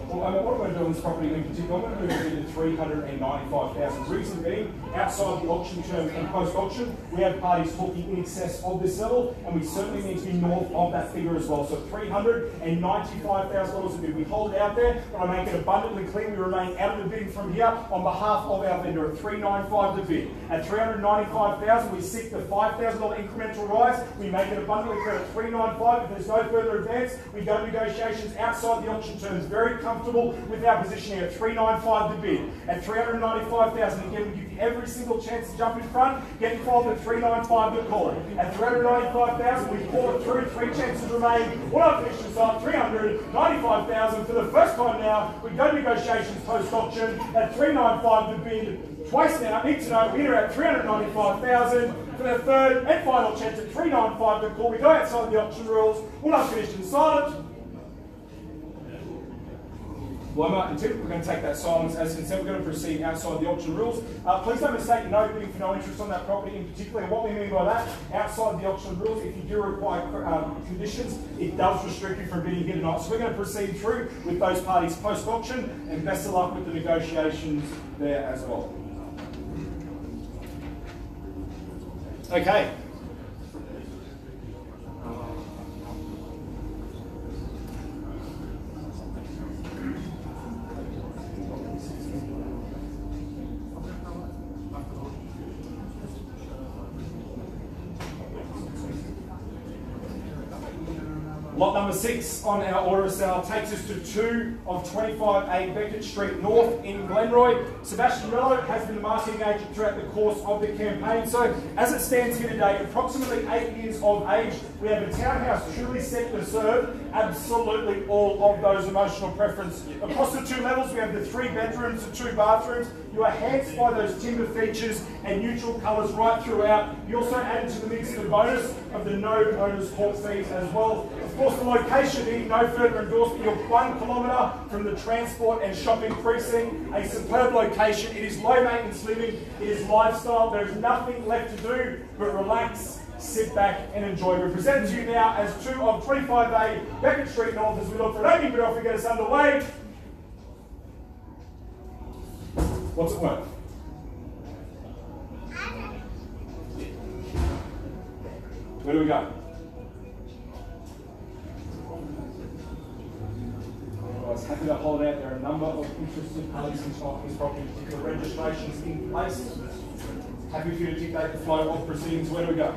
Well, what am I doing on this property in particular? I'm going to move it to $395,000. Reason being, outside the auction term and post-auction, we have parties talking in excess of this level, and we certainly need to be north of that figure as well. So $395,000 a bid. We hold it out there, but I make it abundantly clear we remain out of the bidding from here on behalf of our vendor at $395,000 the bid. At $395,000, we seek the $5,000 incremental rise. We make it abundantly clear at $395,000. If there's no further advance, we go to negotiations outside the auction terms. Very comfortable with our position here at $395,000 the bid. At $395,000, again, we give you every single chance to jump in front. Get involved at $395,000 the call. At $395,000, we call it through. 3 chances remain. What I finished inside $395,000 for the first time now. We go to negotiations post-auction at $395,000 the bid. Twice now. Need to know we're at $395,000 for the third and final chance at $395,000 the call. We go outside the auction rules. We're not finished in silent. Well, and Tim, we're going to take that silence as consent. We're going to proceed outside the auction rules. Please don't mistake no bidding for no interest on that property in particular. And what we mean by that, outside the auction rules, if you do require conditions, it does restrict you from bidding here tonight. So we're going to proceed through with those parties post-auction, and best of luck with the negotiations there as well. Okay. Lot number 6 on our order of sale takes us to 2 of 25A Beckett Street North in Glenroy. Sebastian Rello has been the marketing agent throughout the course of the campaign. So as it stands here today, approximately 8 years of age, we have a townhouse truly set to serve absolutely all of those emotional preferences. Across the 2 levels, we have the 3 bedrooms and 2 bathrooms. You are enhanced by those timber features and neutral colours right throughout. You also add to the mix the bonus of the no owner's court fees as well. Of course, the location being no further endorsement. You're 1 kilometre from the transport and shopping precinct. A superb location. It is low maintenance living. It is lifestyle. There is nothing left to do but relax, sit back and enjoy. We present to you now as 2 of 25A Beckett Street North as we look for an opening bid offer to get us underway. What's it worth? Where do we go? I was happy to hold out. There are a number of interested parties in this property, particular registrations in place. Happy for you to dictate the flow of proceedings. Where do we go?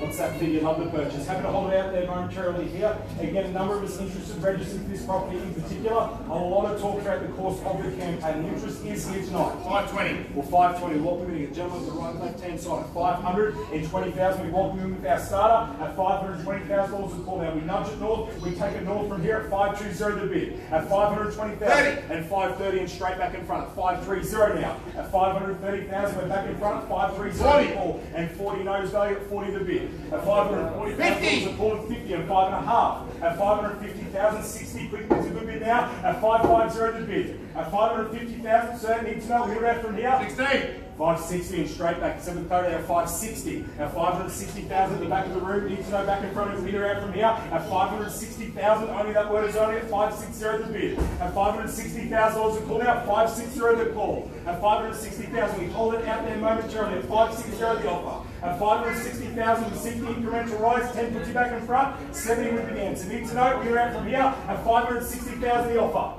What's that fee, you love the purchase. Happy to hold it out there momentarily here. Again, a number of us interested, registered for this property in particular. A lot of talk throughout the course of the campaign. The interest is here tonight. 520. Well, 520. What we're going to get, gentlemen, to the right left-hand side at 520,000. We welcome you in with our starter at $520,000 a call. Now we nudge it north. We take it north from here at 520 the bid. At 520,000 and 530 and straight back in front at 530 now. At 530,000, we're back in front at 530 the call and 40 nose value at 40 the bid. At 540,000 a call and 50 and 5.5. At 550,000, 60 quick bids a good bid now. At 550 the bid. At 550,000, sir, need to know we're out from here. 16. 560 and straight back, 730 at 560. At 560,000 at the back of the room, need to know back in front of leader out from here. At 560,000, only that word is only at 560 the bid. At $560,000 a call now, 560 the call. At 560,000, we hold it out there momentarily at 560 the offer. At 560,000, we seek the incremental rise, 10 puts you back in front, 70 with the answer. Need to know, we're out from here at 560,000 the offer.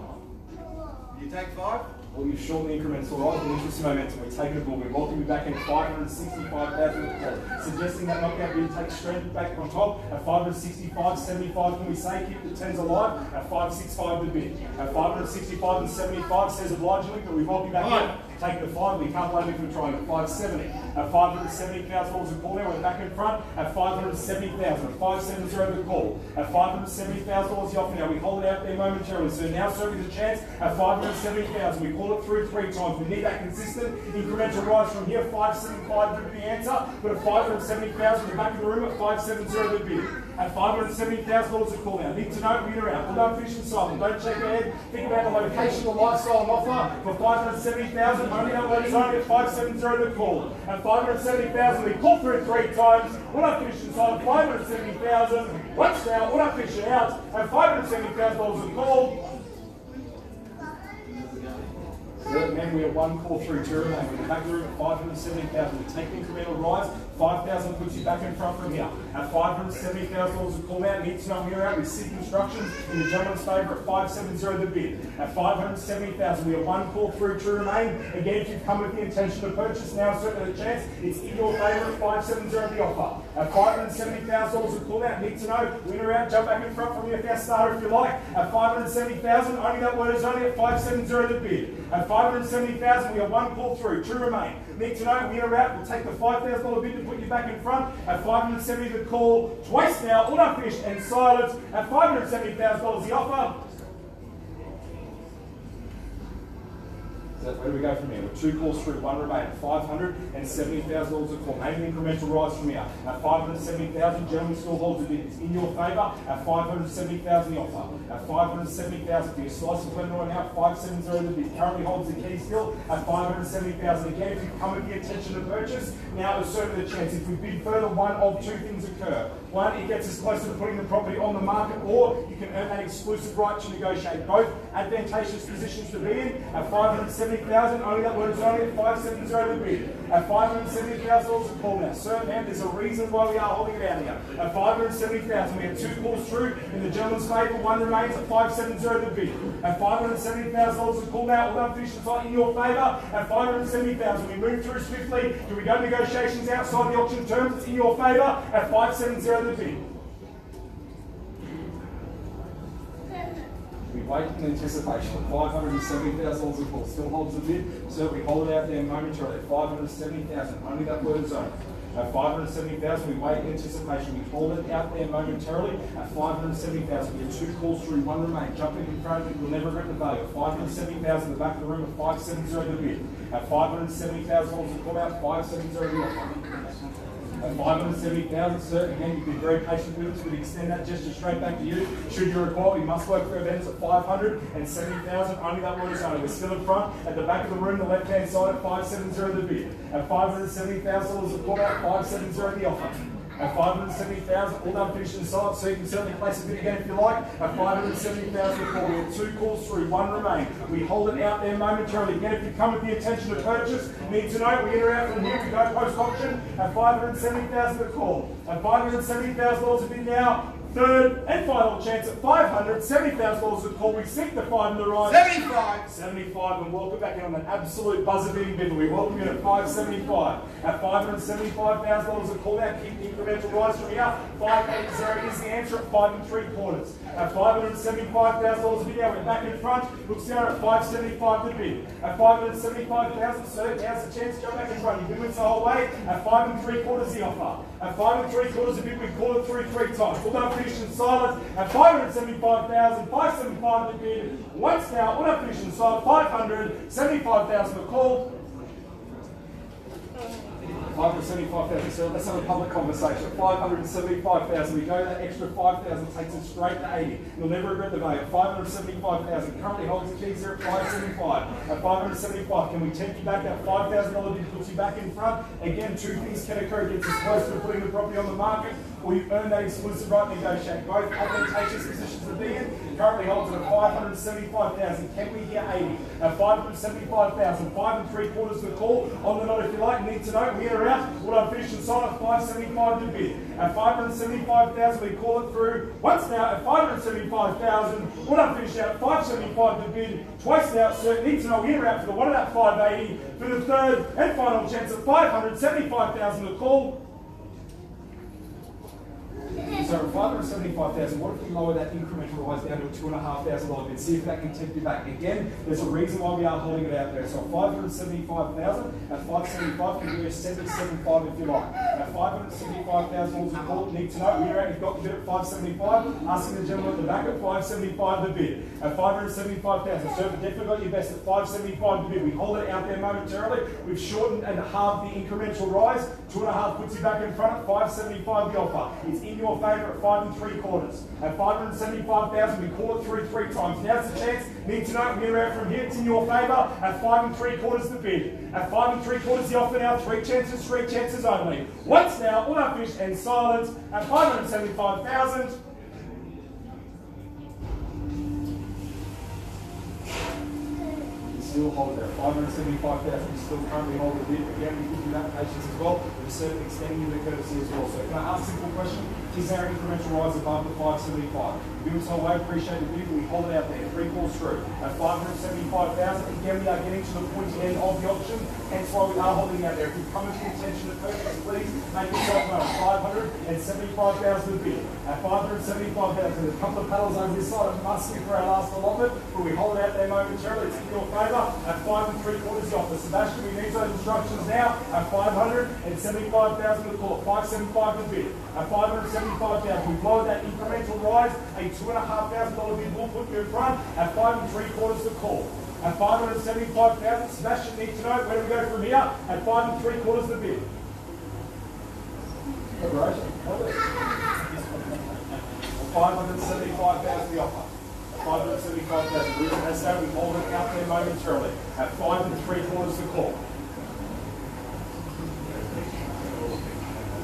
You take 5? Well, you've shortened the increments all right, the interest momentum. We're taking it forward. We welcome you back in 565,000. Suggesting that knockout bid takes strength back on top at 565, 75. Can we say keep the tens alive at 565 the bid? At 565 and 75 says obligingly, but we welcome you back in. Take the 5. We can't blame you for trying at 570. At $570,000 a call now. We're back in front at 570,000. At 570 the call. At $570,000 the offer now. We hold it out there momentarily. So now serving the chance at 570,000. We call it through 3 times. We need that consistent incremental rise from here. 575 would be the answer. But at 570,000, the back of the room at 570 the bid. At $570,000 a call now. Need to know we're out. Well, don't finish in silent. Don't check ahead. Think about the location, the lifestyle and offer. For 570,000, only that one is only at 570 the call. At 570,000, we call through 3 times. We're not finishing silent. 570,000. Once now, we're not finishing out. At $570,000 a call. Man, we have 1 call through 2 remain. We're back there at 570,000. We take the incremental rise. 5,000 puts you back in front from here. At $570,000 a call out. Need to know we're out. We seek instructions in the gentleman's favour at 570 the bid. At 570,000, we have 1 call through 2 remain. Again, if you've come with the intention to purchase now, certainly the chance. It's in your favour at 570 the offer. At $570,000 a call out. Need to know winner out. Jump back in front from here, our starter if you like. At 570,000, only that word is only at 570 the bid. At 570,000, we have 1 call through, 2 remain. Need to know, winner out. We'll take the $5,000 bid to put you back in front. At 570 the call, twice now, all unfinished and silence. At $570,000 the offer. So where do we go from here? With 2 calls through, 1 remain. $570,000 a call. Maybe an incremental rise from here. At 570,000, gentlemen still holds a bid. It's in your favour. At 570,000 the offer. At 570,000 for your slice of lemon right now. 570 the bid. Currently holds the key still at 570,000. Again, if you come with the intention to purchase, now is certainly the chance. If we bid further, one of 2 things occur. One, it gets us closer to putting the property on the market, or you can earn that exclusive right to negotiate. Both advantageous positions to be in. At 570,000, only that word is only at 570 the bid. At $570,000 a call now. Sir, man, there's a reason why we are holding it out here. At 570,000, we have 2 calls through in the gentleman's favour. 1 remains at 570 the bid. At $570,000 a call now. All done finished in your favour. At 570,000, we move through swiftly. Do we go negotiations outside the auction terms? It's in your favour. At 570 the bid. We wait in anticipation. $570,000 a call still holds the bid, so we hold it out there momentarily. $570,000, only that word zone. At $570,000, we wait in anticipation. We hold it out there momentarily. At $570,000, we have 2 calls through, 1 remain. Jumping in front, we'll never regret the value. At $570,000, the back of the room at 570 the bid. At $570,000 a call out, 570 the offer. At 570,000, sir, again, you've been very patient with us. We'd extend that gesture straight back to you. Should you require, we must work for events at 570,000. Only that word is only. We're still in front. At the back of the room, the left-hand side at 570 the bid. At $570,000 a call out, 570 the offer. At 570,000, all done finished in silence, so you can certainly place a bid again if you like. At 570,000 a call, we have 2 calls through, 1 remain. We hold it out there momentarily. Again, if you come with the intention to purchase, need to know, we enter out from here, we go post-auction at 570,000 a call. At $570,000 a bid now, Third and final chance at $570,000 a call. We stick the 5 in the right. 75. 75, and welcome back in on an absolute buzzer-beating bid. We welcome you in at 575. At $575,000 a call now, keep the incremental rise from here. 580 is the answer at 5 3/4. At $575,000 a bid now, we're back in front. Looks down at 575 the bid. At $575,000, so now's the chance to go back in front. You've been with us the whole way. At 5 3/4 the offer. At 5 3/4 a bid, we call it through 3 times. We'll not finish in silence. At 575,000, 575 the bid. Once now, we'll not finish in silence. 575,000 a call. 575,000, so let's have a public conversation. 575,000, we go that extra 5,000 takes us straight to 80. You'll never regret the value. 575,000 currently holds the keys here at 575. At 575, can we tempt you back? That $5,000 bid puts you back in front. Again, 2 things can occur. It gets us close to putting the property on the market, or you earn that exclusive right to negotiate. Both advantageous positions to be in. Currently holds it at 575,000. Can we get 80? At 575,000, 5 3/4 the call. On the note, if you like, need to know, we are out. What I'm finishing sign at 575 to bid. At 575,000, we call it through. Once now at 575,000. What I'm finishing out at 575 to bid. Twice now, sir. Need to know, we are out for the one at 580. For the third and final chance at 575,000 to call. So at 575,000, what if we lower that incremental rise down to a $2,500 bid? See if that can tempt you back. Again, there's a reason why we are holding it out there. So at 575,000, at 575, can give you a 775 if you like. At 575,000, what's the call? Need to know. We're out, you've got the bid at 575. Asking the gentleman at the back at 575 the bid. At 575,000, so we've definitely got your best at 575 the bid. We hold it out there momentarily. We've shortened and halved the incremental rise. 2.5 puts you back in front at 575 the offer. It's in your favour at 5 3/4. At 575,000, we call it through 3 times. Now's the chance. Need to know, we're out from here. It's in your favour at 5 3/4 the bid. At 5 3/4 the offer now. 3 chances only. Once now, all our fish and silence at 575,000. Still hold it there. 575,000, we still currently hold the bid. Again, we give you that patience as well. We're certainly extending you the courtesy as well. So can I ask a simple question? Is our incremental rise above the 575? Give us a whole way, appreciate the bid, but we hold it out there. 3 calls through. At 575,000, again, we are getting to the pointy end of the option, hence why we are holding out there. If you come into intention to purchase, please make yourself known. 575,000 a bid. At 575,000, there's a couple of paddles over this side. It must be for our last allotment, but we hold it out there momentarily. It's in your favour. At 5 3/4 the offer. Sebastian, we need those instructions now. At 575,000 the call. 575 the bid. At 575,000, we've lowered that incremental rise. A $2,500 bid will put you in front. At 5 3/4 the call. At 575,000, Sebastian needs to know where do we go from here. At 5 3/4 the bid. Preparation. 575,000 the offer. 575,000. Reason as that we hold it out there momentarily. At 5 3/4 the call.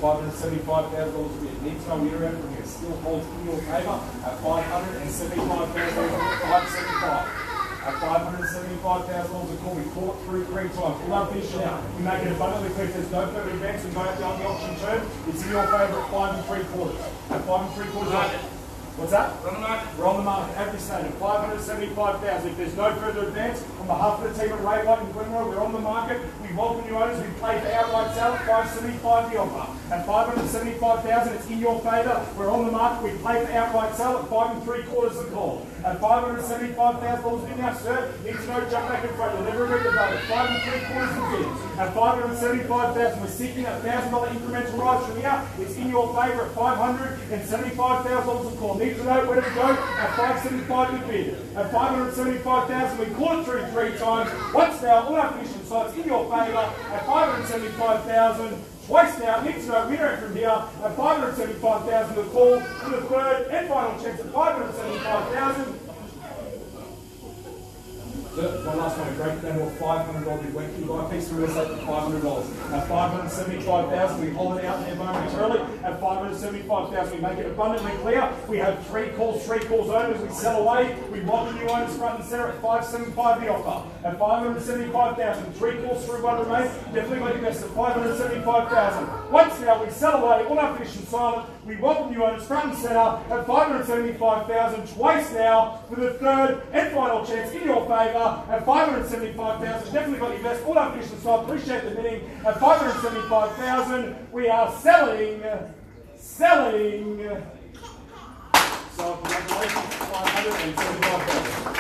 575,000 a bid. Need to know we're out from here. Still holds in your favour at 575,000. 575. At $575,000 a call, we call it through 3 times. We'll not finish it out. We make it abundantly clear there's no further advance. We go out beyond the option term. It's in your favour at 5 3/4. At 5 3/4. What's that? We're on the market. We're on the market at this stage at 575,000. If there's no further advance, on behalf of the team at Ray White and Glenroy, we're on the market. We welcome you owners. We play for outright sale at 575 the offer. At 575,000, it's in your favour. We're on the market. We play for outright sale at 5 3/4 the call. At $575,000 bid now, sir. Need to know, jump back in front. You'll never regret the value. 5 3/4 the bid. At 575,000, we're seeking a $1,000 incremental rise from here. It's in your favour at $575,000 a call. Need to know where to go at 575 the bid. At 575,000, we call it through 3 times. Once now, all our fish and sites in your favour at 575,000. Twice now, need to know winner from here at 575,000 the call for the third and final chance at 575,000. One last one, break down to a $500 bid. When can you buy a piece of real estate for $500? At $575,000, we hold it out there momentarily. At $575,000, we make it abundantly clear. We have three calls owners. We sell away. We welcome new owners front and center at $575 the offer. At $575,000, three calls through, one remains. Definitely make it best at $575,000. Once now, we sell away. All our finished and silent. We welcome new owners front and center at $575,000. Twice now for the third and final chance in your favour at $575,000. Definitely got your best. All our finished and silent. Appreciate the bidding at $575,000. We are selling. So congratulations, $575,000.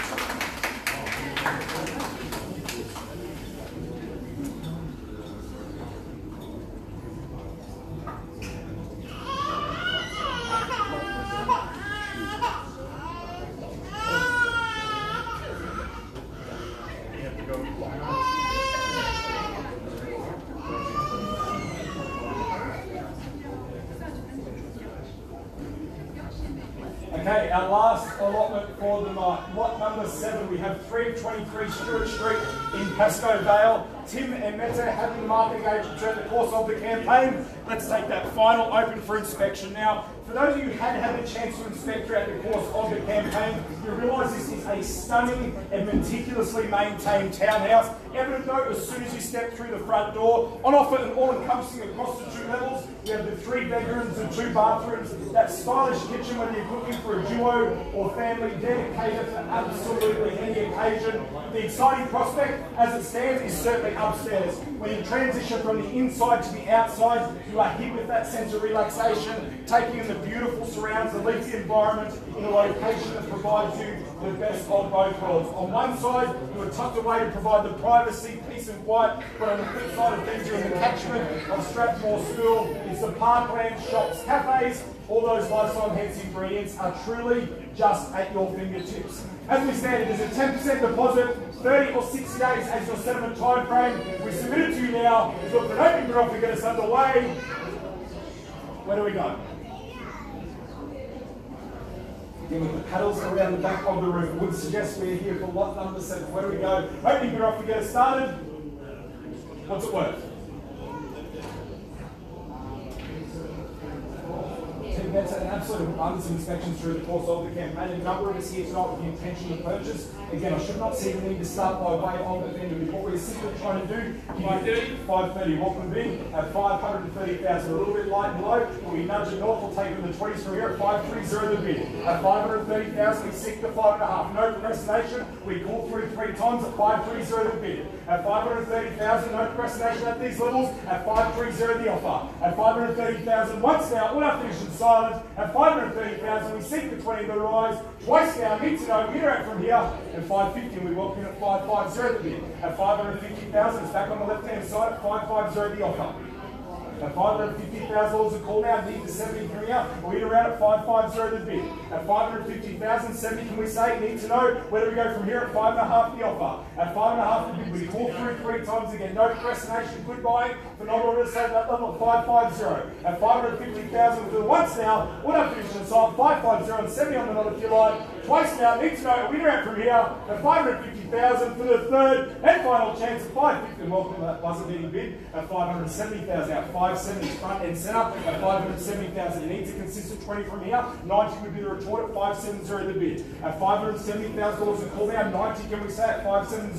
Okay, our last allotment for the night. Lot number 7, we have 323 Stewart Street in Pascoe Vale. Tim and Meta having the marketing agent during the course of the campaign. Let's take that final open for inspection. Now, for those of you who hadn't had the chance to inspect throughout the course of the campaign, you realise this is a stunning and meticulously maintained townhouse. Evident though, as soon as you step through the front door, on offer and all-encompassing across the 2 levels, we have the 3 bedrooms and 2 bathrooms, that stylish kitchen whether you're looking for a duo or family dedicated for absolutely any occasion. The exciting prospect, as it stands, is certainly upstairs. When you transition from the inside to the outside, you are hit with that sense of relaxation, taking in the beautiful surrounds, the leafy environment in a location that provides you the best of both worlds. On one side, you are tucked away to provide the privacy, peace and quiet, but on the flip side of things, you're in the catchment of Strathmore School. It's the parkland, shops, cafes. All those lifestyle enhancing ingredients are truly just at your fingertips. As we stand, it is a 10% deposit, 30 or 60 days as your settlement time frame. We submit it to you now. We've got an opening bid off to get us underway. Where do we go? Again, with the paddles around the back of the room, would suggest we're here for lot number 7. Where do we go? Opening bid off to get us started. What's it worth? Tim Betts had an absolute abundance of inspections through the course of the campaign. A number of us here tonight with the intention to purchase. Again, I should not see the need to start by way of the vendor. What we're simply trying to do, 530, what would be at 530,000, a little bit light and low, but we nudge it north, we'll take it in the 20s from here at 530 the bid. At 530,000, we seek the 5.5. No procrastination, we call through 3 times at 530 the bid. At 530,000, no procrastination at these levels, at 530 the offer. At 530,000, once now, all our finished and silent. At 530,000, we seek the 20 the rise. Twice now, need to know, we interact from here. At 550, we walk in at 550 the bid. At 550,000, it's back on the left-hand side at 550 the offer. At $550,000 a call now, need to 70 from here. We hit around at 550 the bid. At 550,000, 70 can we say? Need to know where do we go from here at 5.5 the offer. At 5.5 the bid, we call through 3 times again. No procrastination, good buying. For not order to save that level at 550. At 550,000, we'll do it once now. We'll have finished inside 550 and 70 on the knot if you like. Twice now, need to know a winner out from here at 550,000 for the third and final chance at 550. Welcome to that buzzer beating bid at 570,000 out 570 front and centre at 570,000. You need to consistent 20 from here. 90 would be the retort at 570 the bid. At $570,000 a call now. 90 can we say at 570.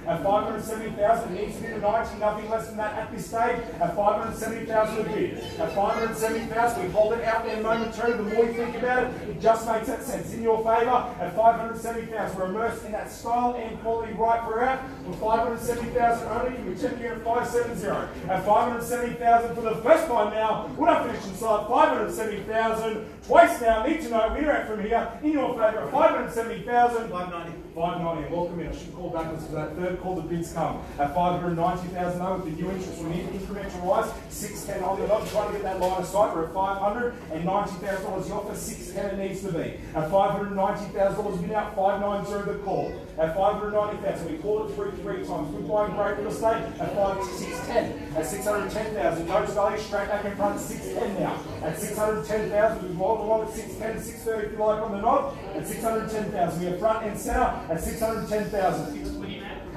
At 570,000 needs to be the 90. Nothing less than that at this stage. At 570,000 the bid. At 570,000 we hold it out there momentarily. The more you think about it, it just makes that sense in your favour. At 570,000, we're immersed in that style and quality right we're at. With 570,000 only, we check here at 570. At 570,000 for the first time now, we're not finished inside 570,000. Twice now, need to know winner out from here in your favour at 570,000. 590. 590, welcome in. I should call backwards for that third call. The bids come at 590,000. With the new interest, we need to incremental rise, 610 on the nod, trying to get that line of sight. We're at $590,000 the offer, 610 it needs to be. At $590,000 been out, 590 the call. At $590,000, we called it through 3 times. Good buying, great real estate. At 610. At $610,000, notice value straight back in front, 610 now. At $610,000, we've rolled along at 610, 630 if you like on the nod. At $610,000, we have front and center at $610,000.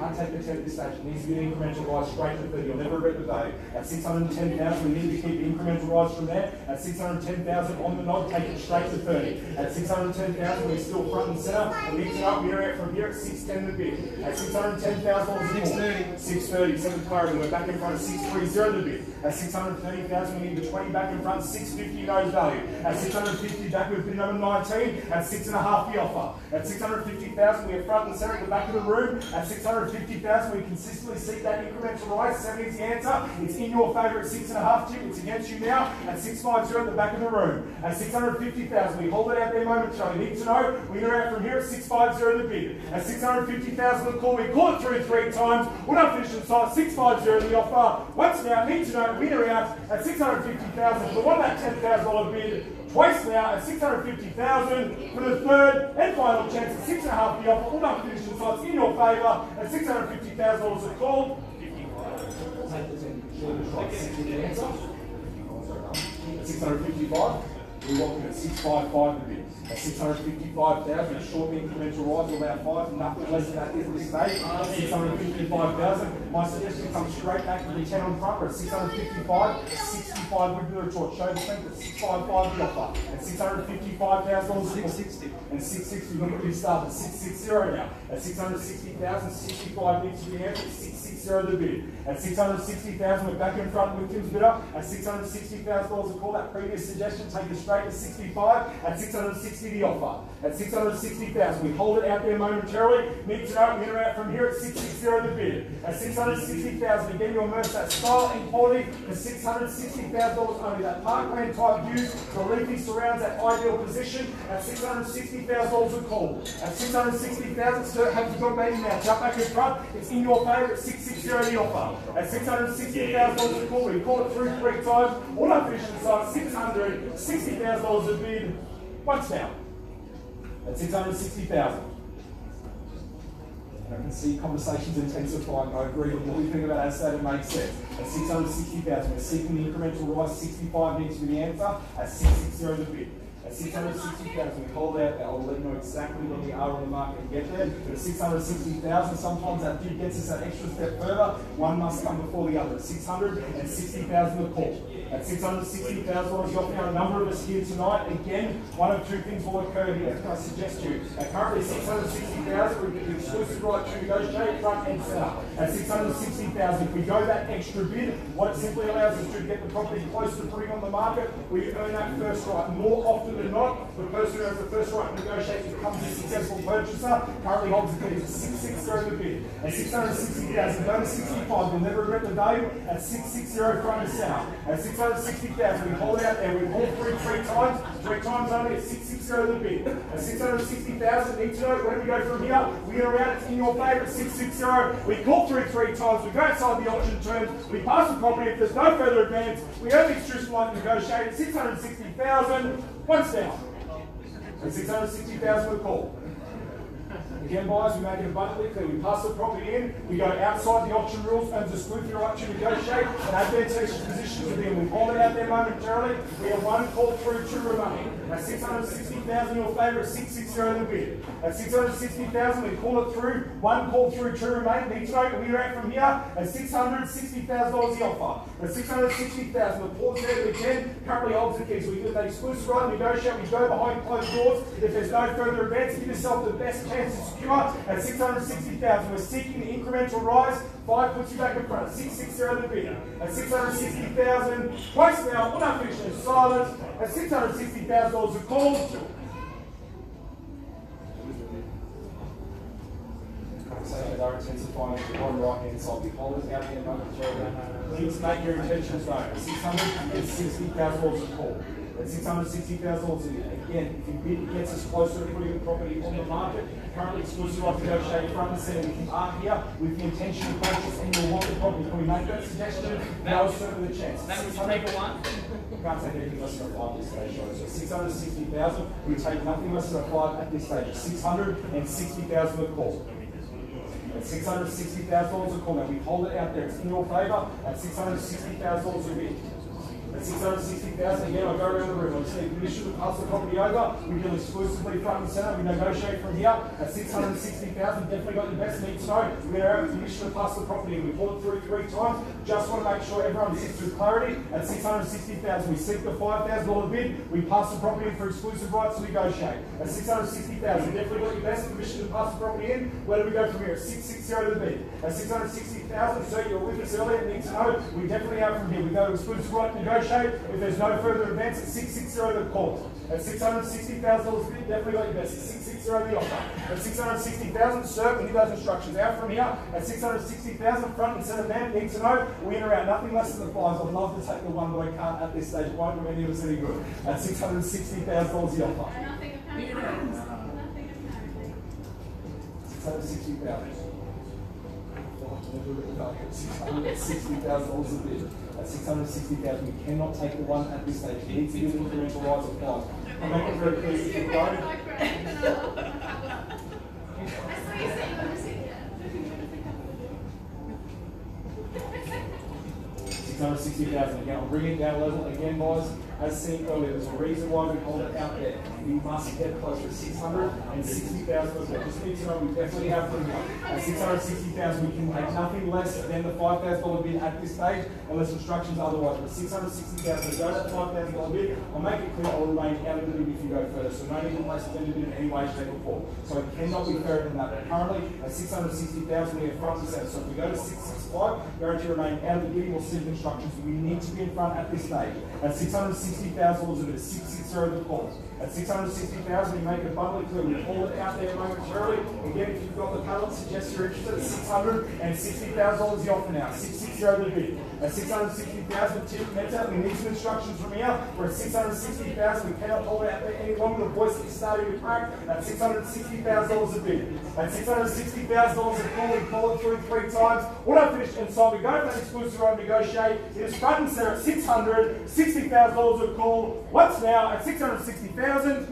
Can't take the 10 at this stage. It needs to be an incremental rise straight to 30. You'll never regret the value. At $610,000, we need to keep the incremental rise from there. At $610,000 on the nod, take it straight to 30. At $610,000, we're still front and center. We need to up, we're out from here at 610 the bid. At $610,000, 630. 630, second clarity. We're back in front of 630 the bid. At $630,000, we need the 20 back in front, 650 knows value. At $650 back, we've bid number 19 at 6.5 the offer. At $650,000, we're front and center at the back of the room. At $650,000, we consistently seek that incremental rise. 70 is the answer. It's in your favour at 6.5 tip. It's against you now at 650 at the back of the room. At $650,000, we hold it out there momentarily. Need to know, we are out from here at 650 the bid. At $650,000 the call, we call it through 3 times. We're not finishing site, 650 the offer. Once now, need to know, winner out at $650,000. We want that $10,000 bid. Twice now at $650,000 for the third and final chance at 6.5 the offer. All done finishing sites in your favour at $650,000 a call. At 655, we welcome at 655 the bid. At 655,000, a short incremental rise of about 5, nothing less than that is this stage. 655,000. My suggestion comes straight back to the 10 on front. We're at 655, 65 with the retort. Show the strength at 655 the offer. At $655,000, 660. And 660, look at this start at 660 now. At 660,000, 65 needs to be answered. 660 the bid. At 660,000, we're back in front with Tim's bidder. At $660,000 a call, that previous suggestion, take it straight to 65. At 660 the offer. At 660,000, we hold it out there momentarily. Need to know, we're out from here at 660 the bid. At 660,000, again, you'll immerse that style and quality for $660,000 only. That parkland type views, the leafy surrounds that ideal position at $660,000 a call. At 660,000, sir, have you got baby now? Jump back in front. It's in your favour at 660 the offer. At $660,000 a call, we call it through 3 times. All up finishing side, $660,000 a bid. Once now. At $660,000. I can see conversations intensifying. I agree with what we think about as it makes sense. At $660,000, we're seeking the incremental rise. 65 needs to be the answer. At 660 the bid. At $660,000, we hold out there. I'll let you know exactly where we are on the market and get there. But at $660,000, sometimes that bid gets us that extra step further. One must come before the other. At $660,000 a call. At $660,000, you offer a number of us here tonight. Again, one of 2 things will occur here. Can I suggest you? At currently $660,000, we get the exclusive right to negotiate front and centre. At $660,000, if we go that extra bid, what it simply allows us to get the property close to putting on the market, we earn that first right. More often than not, the person who has the first right to negotiate becomes a successful purchaser. Currently holds the bid at 660 the bid. At $660,000, go to 65. You'll never regret the value. At 660 front and centre. At $660,000, we hold it out there. We hold through 3 times. 3 times only at 660 the bid. At $660,000, need to know where we go from here. We are out. It's in your favour at 660. We call through 3 times. We go outside the option terms. We pass the property. If there's no further advance, we earn the exclusive right to negotiate at $660,000. Once down. At $660,000 a call. Again, buyers, we make it abundantly clear. We pass the property in, we go outside the auction rules, earns exclusive right to negotiate, and advantageous position to them. We hold it out there momentarily. We have 1 call through, 2 remaining. At $660,000, your favour at 660 the bid. At $660,000, we call it through, 1 call through, 2 remain. Need to know we are out from here at $660,000 the offer. At $660,000, the pause there again currently holds the keys. We get that exclusive right to negotiate. We go behind closed doors. If there's no further advance, give yourself the best chance to secure. At $660,000, we're seeking the incremental rise. 5 puts you back in front. 660 the bid. At $660,000, twice now, we're not finishing in silence. At $660,000 a call. Conversations are intensifying at the bottom right hand side. We hold it out there momentarily. Please make your intentions known. At $660,000 a call. At $660,000 a year. Again, if you bid, it gets us closer to putting the property on the market. Currently exclusive right to negotiate front and centre. If you are here with the intention to purchase and you want the property, can we make that suggestion? Now is certainly the chance. That was number one. Can't take anything less than a 5 at this stage, sorry. So 660,000, we take nothing less than a 5 at this stage. 660,000 a call. At $660,000 a call. Now we hold it out there. It's in your favour. At $660,000 a bid. At $660,000 again, I go around the room. I just need permission to pass the property over. We deal exclusively front and centre. We negotiate from here. At $660,000, definitely got your best need to know. We have permission to pass the property. We pull it through 3 times. Just want to make sure everyone sits with clarity. At $660,000, we seek the $5,000 bid. We pass the property in for exclusive rights to negotiate. At $660,000, definitely got your best permission to pass the property in. Where do we go from here? At $660 the bid. At $660,000, so you were with us earlier. Need to know. We definitely have from here. We go to exclusive right to negotiate. If there's no further advance, at $660 the call. At $660,000 bid, definitely got your best. At $660 the offer. At $660,000, sir, we need those instructions out from here. At $660,000, front and centre man, need to know. We in around nothing less than the 5s. I'd love to take the one, but I can't at this stage. It won't do any of us any good. At $660,000 the offer. Nothing apparently. Nothing apparently. $660,000. $660,000 a bid. At $660,000, we cannot take the one at this stage. It needs to be an incremental rise of 5. I make it very clear if you don't. I saw you saying on the seat. $660,000 again. I'll bring it down a level again, guys. As seen earlier, there's a reason why we hold it out there. We must get closer to $660,000 as well. Just need to know we definitely have room here. At $660,000, we can make nothing less than the $5,000 bid at this stage, unless instructions otherwise. But $660,000, go that $5,000 bid. I'll make it clear I'll remain out of the bid if you go further. So no need to place the bid in any way, shape, or form. So it cannot be fairer than that. But currently, at $660,000, we have front and center. So if we go to $665,000, guarantee remain out of the bidding or simple instructions. We need to be in front at this stage. At $660,000 of it is $660 the call. At $660,000, we make it abundantly clear. We pull it out there momentarily. Again, if you've got the panel, suggest you're interested at $660,000 the offer now. $660 the bid. At $660,000, Tim Meta, we need some instructions from here. We're at $660,000. We cannot hold it out there any longer. The voice is starting to crack. At $660,000 a bid. At $660,000 a call, we call it through 3 times. When I finish inside, we go for that exclusive right to negotiate. It is front and center at $660,000 a call. What's now at $660,000? Okay,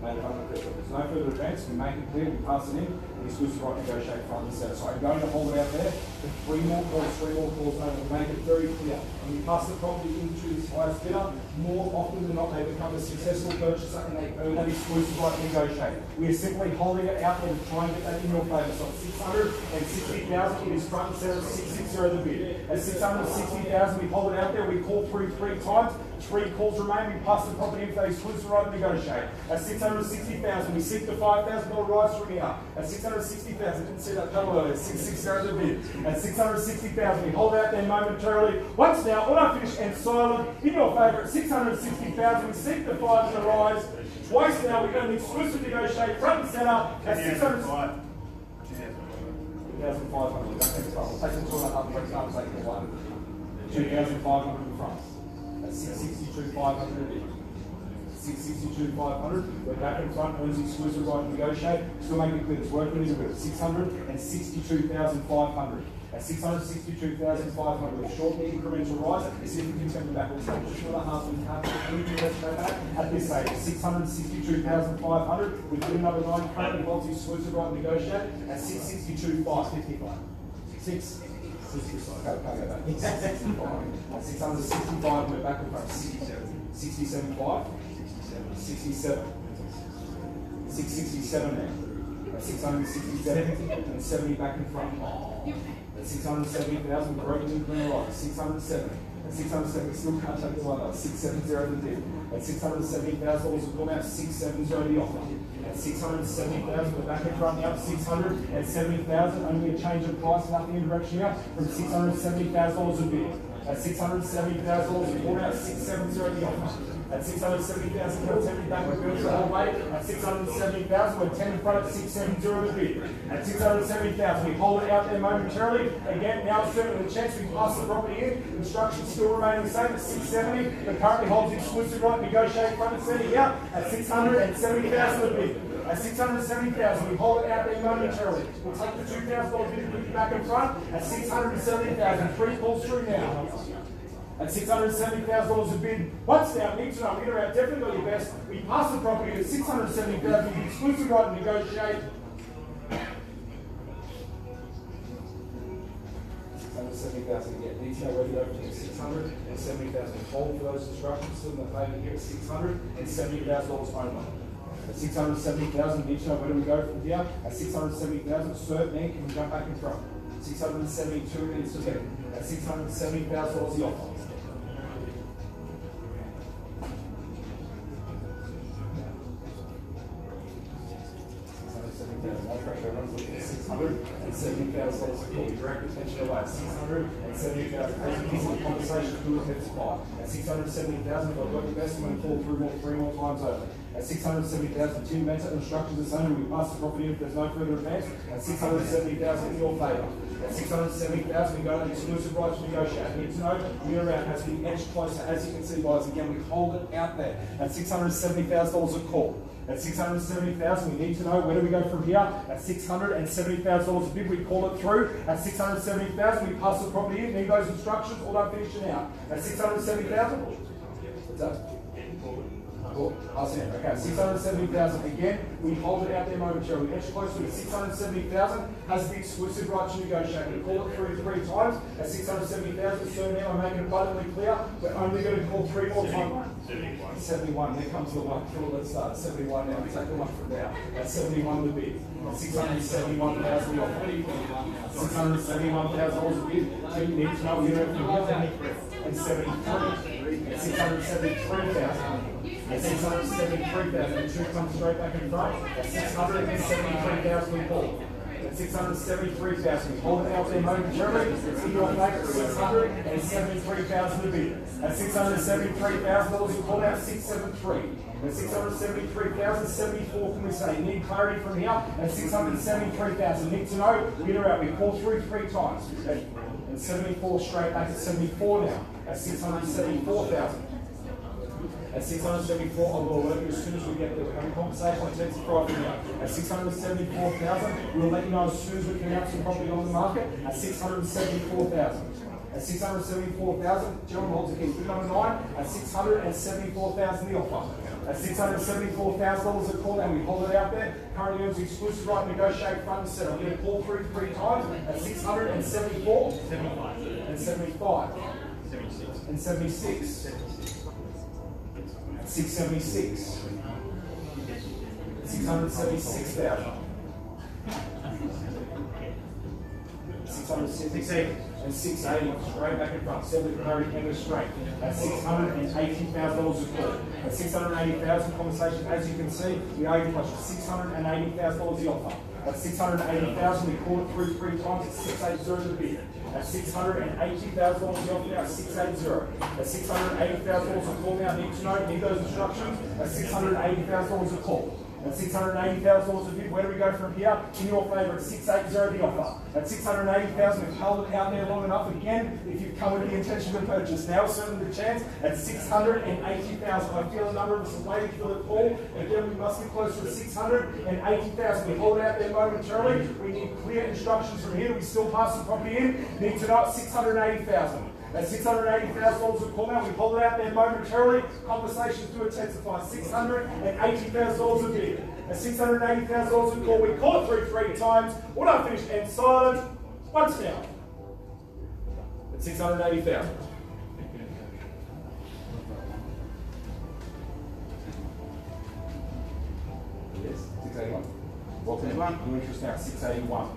made it unclear. There's no further advance. We make it clear. We pass it in. The exclusive right to negotiate front and center. So I'm going to hold it out there for 3 more calls. No, we'll make it very clear. When we pass the property into this highest bidder, more often than not, they become a successful purchaser and they earn that exclusive right to negotiate. We are simply holding it out there to try and get that in your favour. So at $660,000, it is front and center at $660 the bid. At $660,000, we hold it out there. We call through 3 times. 3 calls remain. We pass the property in for the exclusive right to negotiate. At $660,000, we seek the $5,000 rise from here. At $660,000, didn't see that double earlier. $660 the bid. At $660,000, we hold out there momentarily. Once now, when I finish and silent, in your favour at $660,000, we seek the 5 to rise. Twice now, we're going to exclusive negotiate front and centre at $600,000. 2,500. We'll take the 2.5 breaks up, take the 1. 2,500 in front. At $662,500 a bid. $662,500. We're back in front, earns exclusive right to negotiate. Still make it clear, it's working a little bit. $662,500. At $662,500 with a short incremental rise, see if we can turn it back. We'll take the 2.5 we can't take anything less than that. At this stage, $662,500 with bid number 9 currently holds exclusive right to negotiate at $662,555. 665. Go back. 665, we're back in front. 67.5. 67. 667 now. At 667 and 70 back in front. At 670,000, great incremental rise. 607. At 607, still can't take the one up. 670 the bid. At $670,000 a call out. 670 the offer. At 670,000, we're back in front now. 670,000, only a change of price, nothing in direction here. From $670,000 a bid. At $670,000 a call out. 670 the offer. At 670,000, we'll take it back with Bills the whole way. At 670,000, we're 10 in front at 670 the bid. At 670,000, we hold it out there momentarily. Again, now it's certainly the chance we pass the property in. Instructions still remain the same at 670, but currently holds exclusive right to negotiate front and centre here at 670,000 the bid. At 670,000, we hold it out there momentarily. We'll take the $2,000 bid and put it back in front at 670,000. 3 calls through now. At $670,000 a bid. Once now, need to know, we are definitely got your best. We pass the property at 670,000, the exclusive right to negotiate. 670,000 again. Need to know whether you're over to 670,000. Hold for those instructions. Still in the favour here at $670,000 only. At 670,000, need to know where do we go from here? At 670,000, serve then, can we jump back in front? 672 minutes to bid. At $670,000 the offer. No pressure, everyone's looking at $670,000 a call. Direct attention away. $670,000. As you can see, conversation through the head supply. At $670,000, if I've got your best, I'm going to call through 3 more times over. At $670,000, Tim Benson instructions the same. We pass the property if there's no further advance. At $670,000 in your favour. At $670,000, we go to the exclusive right to negotiate. Need to know, we're around as we edge closer. As you can see, guys, again, we hold it out there. At $670,000 a call. At $670,000, we need to know where do we go from here. At $670,000 a bid, we call it through. At $670,000, we pass the property in. Need those instructions, all done, finishing out. At $670,000, what's that? Cool. Okay, 670,000 again. We hold it out there momentarily. Edge closer to 670,000 has the exclusive right to negotiate. We call it through 3 times. At 670,000, so now I'm making it abundantly clear. We're only going to call 3 more times. 71. There comes the one. Cool, let's start. 71 now. Take the one from now. At 71 the bid. At 671,000 the offer. $671,000 a bid. So you need to know we're going to from here. And 73. At 673,000. At 673,000, the two comes straight back in front. At 673,000, we call. At 673,000, we hold it out there momentarily. It's in your favour, 673,000 to bid. At $673,000, we call out 673. At 673,000, 74 can we say? You need clarity from here. At 673,000, need to know, we get around, we call through 3 times. And 74 straight back at 74 now. At 674,000. At 674, I will alert you as soon as we get there. We're having a conversation on Ted's Friday now. At 674,000, we'll let you know as soon as we can announce the property on the market. At 674,000. At 674,000, gentlemen holds the key. Bid number 9. At 674,000 the offer. At $674,000 a call, and we hold it out there. Currently earns the exclusive right to negotiate front and centre. I'm going to call through 3 times at 674, 75, and 75, 76, and 76. 676. 676,000. 660 and 680 straight back in front. 7 clarity and straight. At $680,000 a call. At $680,000 conversation, as you can see, we owe you $680,000 the offer. At $680,000, we call it through 3 times at 680 the bid. At $680,000 the offer now, 680. At $680,000 a call now, need to know, need those instructions. At $680,000 a call. At $680,000 a bid, where do we go from here? In your favour at 680 the offer. At $680,000, we've held it out there long enough. Again, if you've come with the intention to purchase, now is certainly the chance. At $680,000, I feel a number of us are waiting for the call. Again, we must be closer to $680,000. We hold it out there momentarily. We need clear instructions from here. We still pass the property in. Need to know at $680,000. At $680,000 a call now, we hold it out there momentarily. Conversations do intensify. $680,000 a bid. At $680,000 a call, we call it through 3 times. All done, finished, and silent. Once now. At $680,000. Yes, 681. Welcome. New interest now, 681.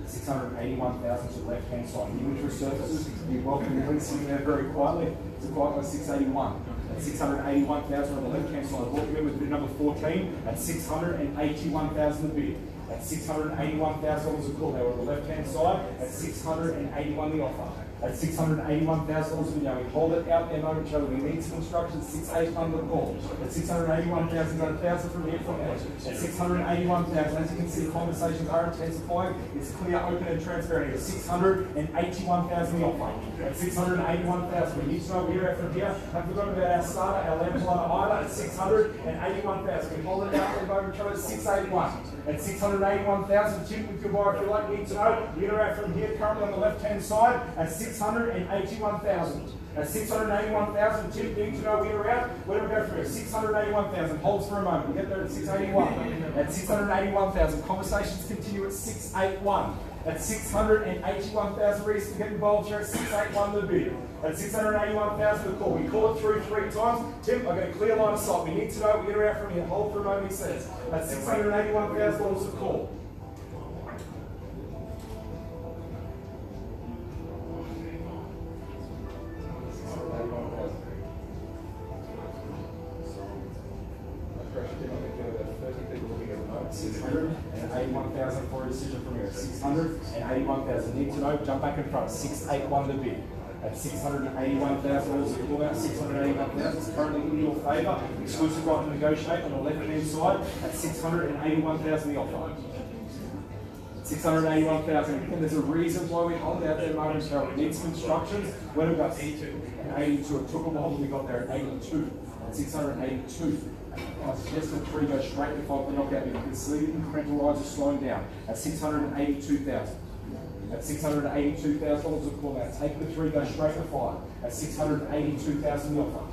681,000 to the left-hand side. New interest services, you're welcome. You're sitting there very quietly. It's a quiet by 681. At 681,000 on the left-hand side. Welcome in with bid number 14 at 681,000 a bid. At $681,000 a call. Now on the left-hand side at 681 the offer. At $681,000 a video. We hold it out there momentarily. We need some instructions. 681 the call. At 681,000, got 1,000 from here from there. At 681,000, as you can see, conversations are intensifying. It's clear, open, and transparent. At 681,000 the offer. At 681,000, we need to know where you're at from here. Don't forget about our starter, our Lamplighter Isla at 681,000. We hold it out there momentarily at 681. At 681,000, tip with your buyer if you like. Need to know where you're at from here. Currently on the left-hand side at 681,000. At 681,000, tip, need to know where you're at. Where do we go from here? 681,000. Holds for a moment. We get there at 681. At 681,000, conversations continue at 681. At 681,000, ready to get involved here at 681 the bid. At 681,000 the call. We call it through 3 times. Tim, I've got a clear line of sight. We need to know where you're at from here. Hold for a moment, he says. At $681,000 the call. $681,000 for a decision from here. 681,000. Need to know. Jump back in front. 681 the bid. At $681,000 the call out. 681,000 is currently in your favour. Exclusive right to negotiate on the left-hand side. At $681,000 the offer. 681,000. And there's a reason why we hold out there momentarily. We need some instructions. Where do we go? 82. At 82. It took a while. We got there at 82. At 682. I suggest that 3 go straight to 5 for knockout. You can see the incremental rise is slowing down. At 682,000. At $682,000 a call out. Take the 3, go straight to 5. At 682,000 the offer.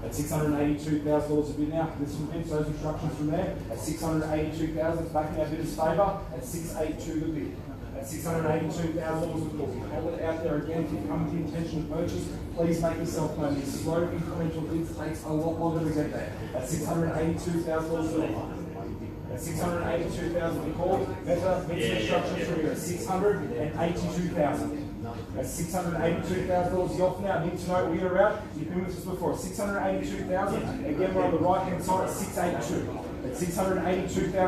At $682,000 a bid now. There's some bids, those instructions from there. At $682,000, back in our bidder's favour. At 682 the bid. At $682,000 a call. We hold it out there again. If you come with the intention to purchase, please make yourself known. These slow incremental bids takes a lot longer to get there. At $682,000 a call. At $682,000 we call. Better instructions from here. At $682,000. At $682,000 the offer now. Need to know where you're at. You've been with us before. At $682,000. Again, we're on the right hand side at 682. At $682,000 a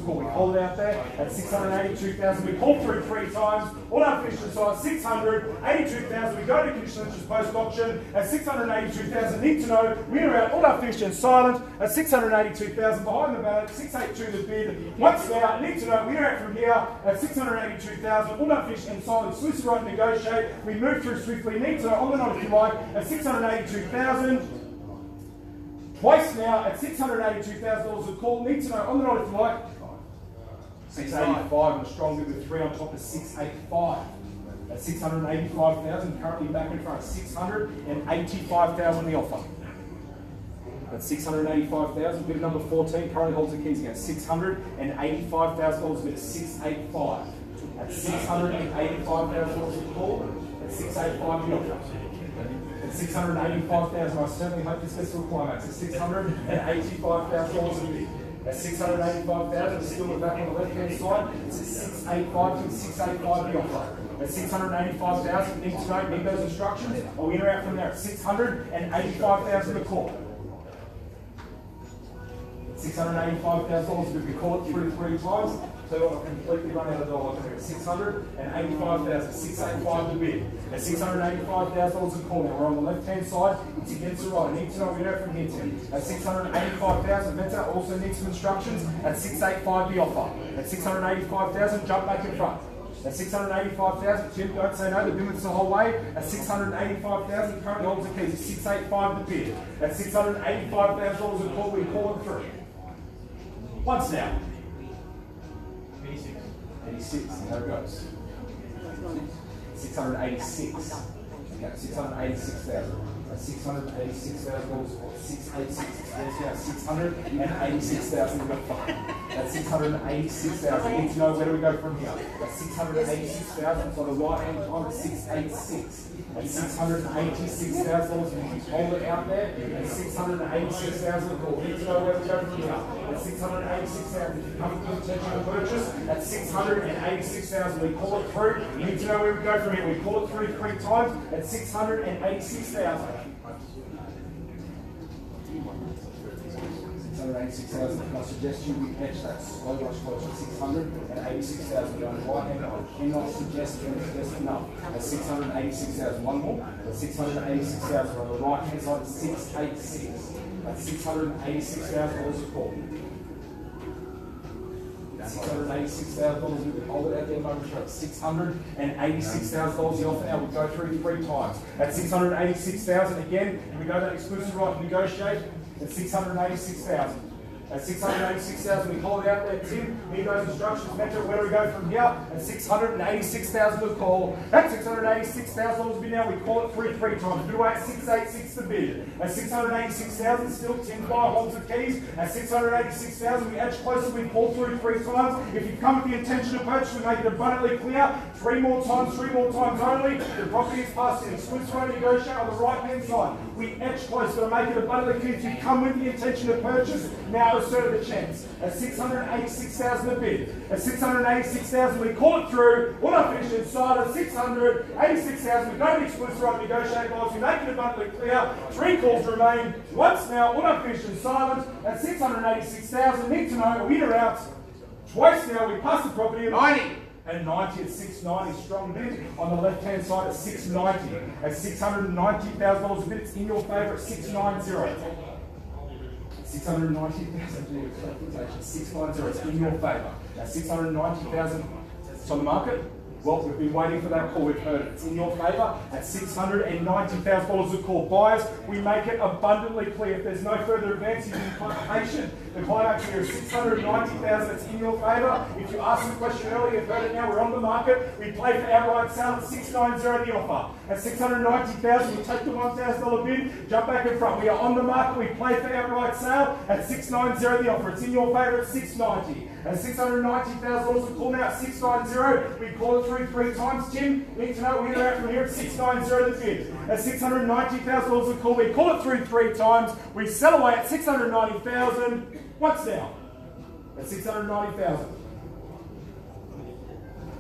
call. We hold it out there. At $682,000 we call through 3 times. All our finishes side $682,000. We go to conditional interest post auction. At $682,000. Need to know where you're at. All our finishes silent. At $682,000 behind the balance. 682 the bid. Once now, need to know where you're at from here. At $682,000. All our finishes silent. Exclusive right to negotiate. We move through swiftly. Need to know on the knot if you like. At $682,000. Twice now at $682,000 a call. Need to know on the night if you like. 685 and a strong bid with 3 on top of 685. At 685,000, currently back in front. 685,000 the offer. At 685,000, bid number 14 currently holds the keys against $685,000 bid 685. At $685,000 a call. At 685 the offer. At $685,000, I certainly hope this gets to a climax. At $685,000 a bid. At $685,000, still the back on the left-hand side. It's at 685 to 685 the offer. At $685,000, need to know, need those instructions. I'll enter out from there at $685,000 a call. At $685,000, if we call it through 3 times, so I'll completely run out of dollars here. At $685,000, 685 the bid. At $685,000 a call. Now we're on the left-hand side. It's against the right. I need to know where you're at from here, Tim. At $685,000, Meta also needs some instructions. At 685 the offer. At $685,000, jump back in front. At $685,000, Tim, don't say no. The bid was the whole way. At $685,000, currently holds the keys. At 685 the bid. At $685,000 a call. We call it through. Once now. 86, there it goes. 686. Okay, 686,000. $686,000 or 686. There's now 686,000. We've got 5. That's 686,000. Need to know where do we go from here. That's 686,000. It's on the right hand time at 686. At $686,000, we hold it out there. At $686,000, we need to know where we go from here. At $686,000, if you come to intention to purchase, at $686,000, we call it through. We need to know where we go from here. We call it through 3 times at $686,000. 686,000. And I suggest you we catch that so much closer to 686,000. You're on the right hand. I cannot suggest enough. At 686,000. One more. At 686,000 on the right hand side. 686. That's $686,000 a call. $686,000. We can hold it out there momentarily. $686,000 the offer now. We go through 3 times. At $686,000 again. We go that exclusive right to negotiate. At $686,000. At $686,000, we hold it out there, Tim. Need those instructions, Metro. Where do we go from here? At $686,000 the call. At $686,000 the bid now. We call it three times. Bid away at $686 the bid. At $686,000, still Tim Fire holds the keys. At $686,000, we edge closer. We call through 3 times. If you come with the intention of purchase, we make it abundantly clear. 3 more times only. The property is passed in. Exclusive rate negotiate on the right hand side. We edge closer to make it abundantly clear. If you come with the intention of purchase, now assert the chance. At $686,000 a bid. At $686,000, we call it through. We're not finished inside. At $686,000, we go to the exclusive right negotiate guys. We make it abundantly clear. 3 calls remain. Once now, we're not finished in silence. At $686,000, need to know, are we in or out? Twice now, we pass the property at 90. And 90 at 690, strong bid. On the left hand side at 690. At $690,000 a bid, it's in your favour at 690. 690,000, 690, it's in your favour. Now 690,000, it's on the market. Well, we've been waiting for that call. We've heard it. It's in your favour at $690,000 a call. Buyers, we make it abundantly clear. If there's no further advances in patient, the climax here is $690,000. It's in your favour. If you asked the question earlier, you've heard it now. We're on the market. We play for outright sale at $690 the offer. At $690,000, you take the $1,000 bid, jump back in front. We are on the market. We play for outright sale at $690 the offer. It's in your favour at $690. At $690,000 a call now at $690. We call it through 3 times. Tim, need to know we're in or out from here at $690 the bid. At $690,000 a call, we call it through 3 times. We sell away at $690,000. What's now? At $690,000.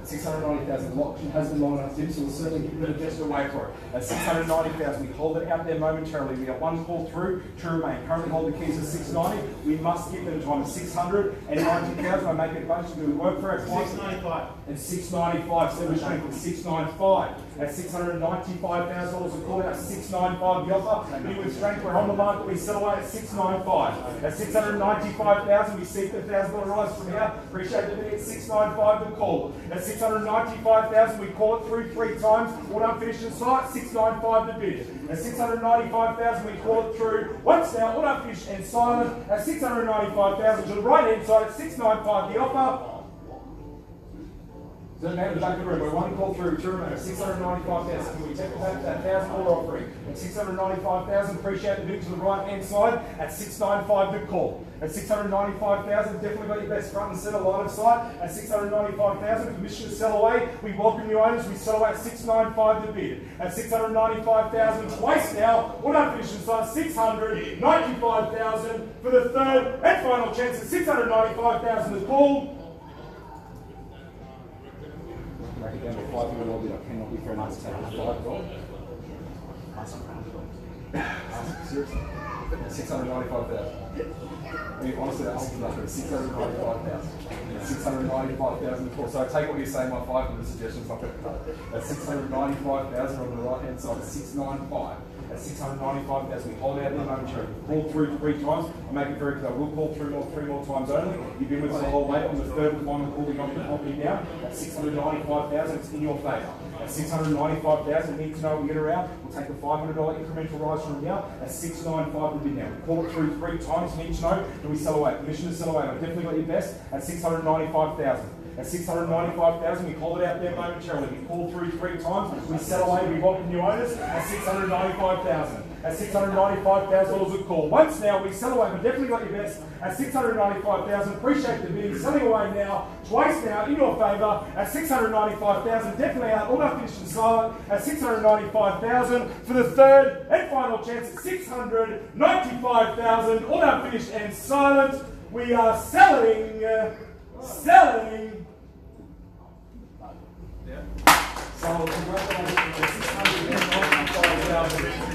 690,000. The auction has been long enough, Tim, so we'll certainly give it a just away for it. At 690,000, we hold it out there momentarily. We have 1 call through, 2 remain. Currently hold the keys at 690. We must give them time at 690,000. I make it a bunch of good work for our clients. 695. And 695, so we're showing for 695. At $695,000 a call out, 695 the offer. We with strength, we're on the market, we sell away at 695. At 695,000, we seek the $1,000 rise from here. Appreciate the bid at 695 the call. At 695,000, we call it through 3 times. All done, finished in sight, 695 the bid. At 695,000, we call it through once now. All done, finished and silent. At 695,000 to the right hand side at 695 the offer. So now at the back of the room, we're 1 call through, 2 remain, 695,000. Can we take that $1,000 offering? At 695,000, appreciate the bid to the right hand side at 695 the call. At 695,000, definitely got your best front and centre line of sight. At 695,000, permission to sell away. We welcome new owners. We sell away at 695 the bid. At 695,000, twice now. We're not finishing sight. 695,000 for the third and final chance at 695,000 the call. Back again with $500 bid. I cannot be fair enough to take $5. Seriously? 695,000. I mean, honestly, that's nothing. 695,000. 695,000 before. So I take what you're saying, my 500 suggestions not going to cut it. At 695,000 on the right hand side, 695. At 695,000, we hold out there momentarily. Call through 3 times. I make it very clear. We'll call through 3 more times only. You've been with us the whole way. On the third and final call, we got the property down. At 695,000, it's in your favour. At 695,000, need to know we get around. We'll take a $500 incremental rise from here. At 695, the bid now. We call it through 3 times. Need to know, do we sell away? Permission to sell away. I've definitely got your best. At 695,000. At 695,000, we call it out there momentarily. We call through 3 times. We sell away. We welcome new owners at 695,000. At $695,000 a call. Once now, we sell away. We've definitely got your best at 695,000. Appreciate the bid. Selling away now. Twice now in your favour at 695,000. Definitely out. All done, finished and silent at 695,000 for the third and final chance at 695,000. All done, finished and silent. We are selling. So congratulations on 695,000.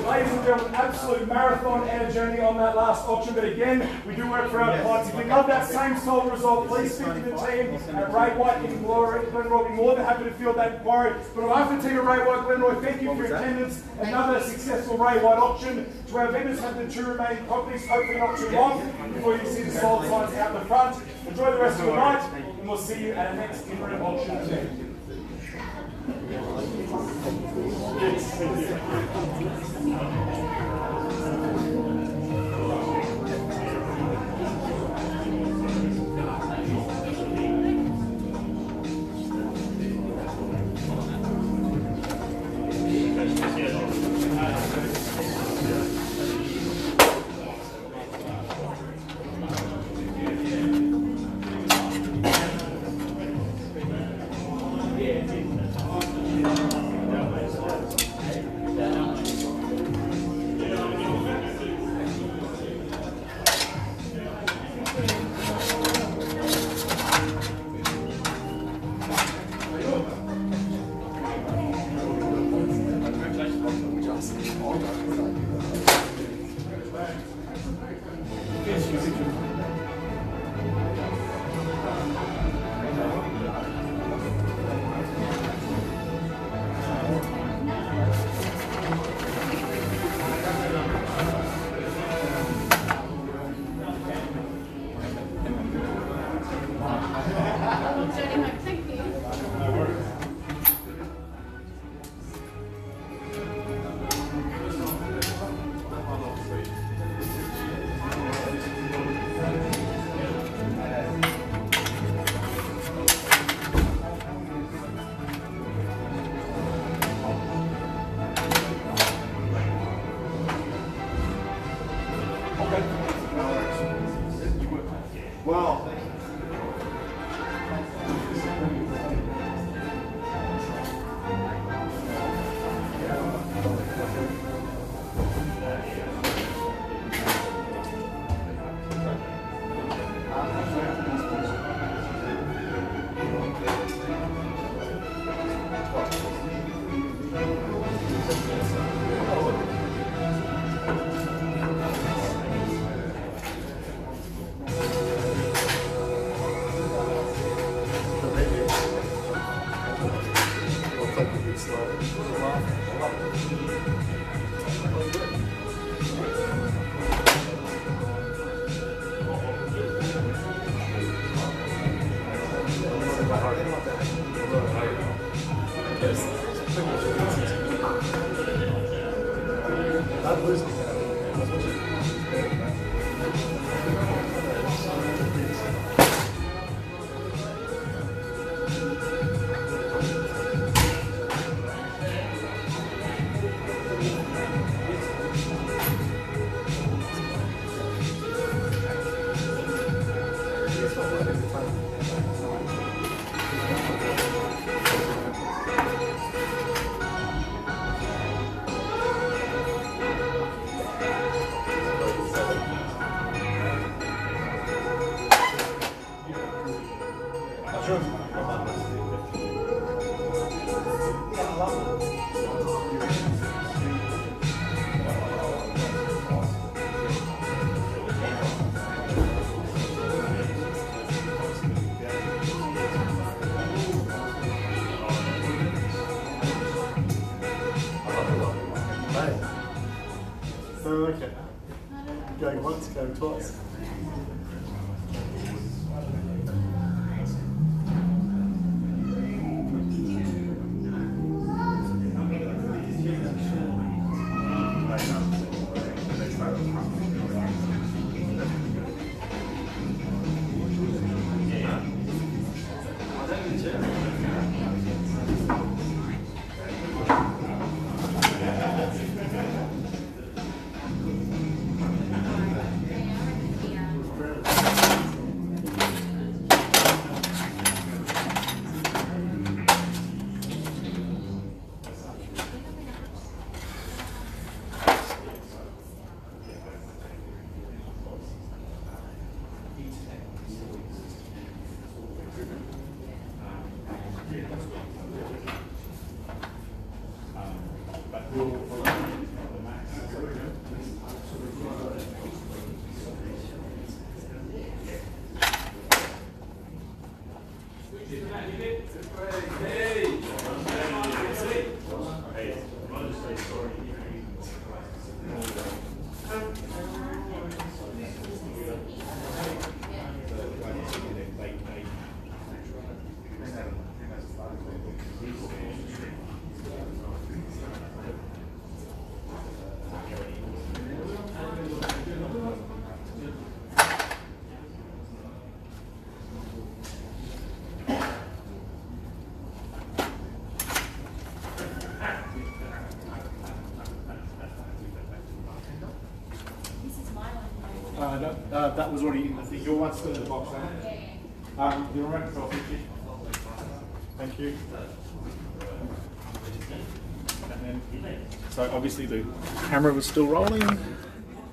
Ladies and gentlemen, absolute marathon energy on that last auction, but again, we do work for our clients. If you love that same solid result, please speak to the team at Ray White in Glenroy. We'll be more than happy to field that inquiry. But on behalf of the team at Ray White Glenroy, thank you for your attendance. Another successful Ray White auction. To our vendors have the two remaining properties, hopefully not too long, before you see the sold signs out the front. Enjoy the rest of the night, and we'll see you at our next in-room auction event. Thank you. Well, So, okay. Going once, going twice. That was already in the thing. Your one's still in the box, now. The remote control feature. Thank you. And then, so obviously the camera was still rolling.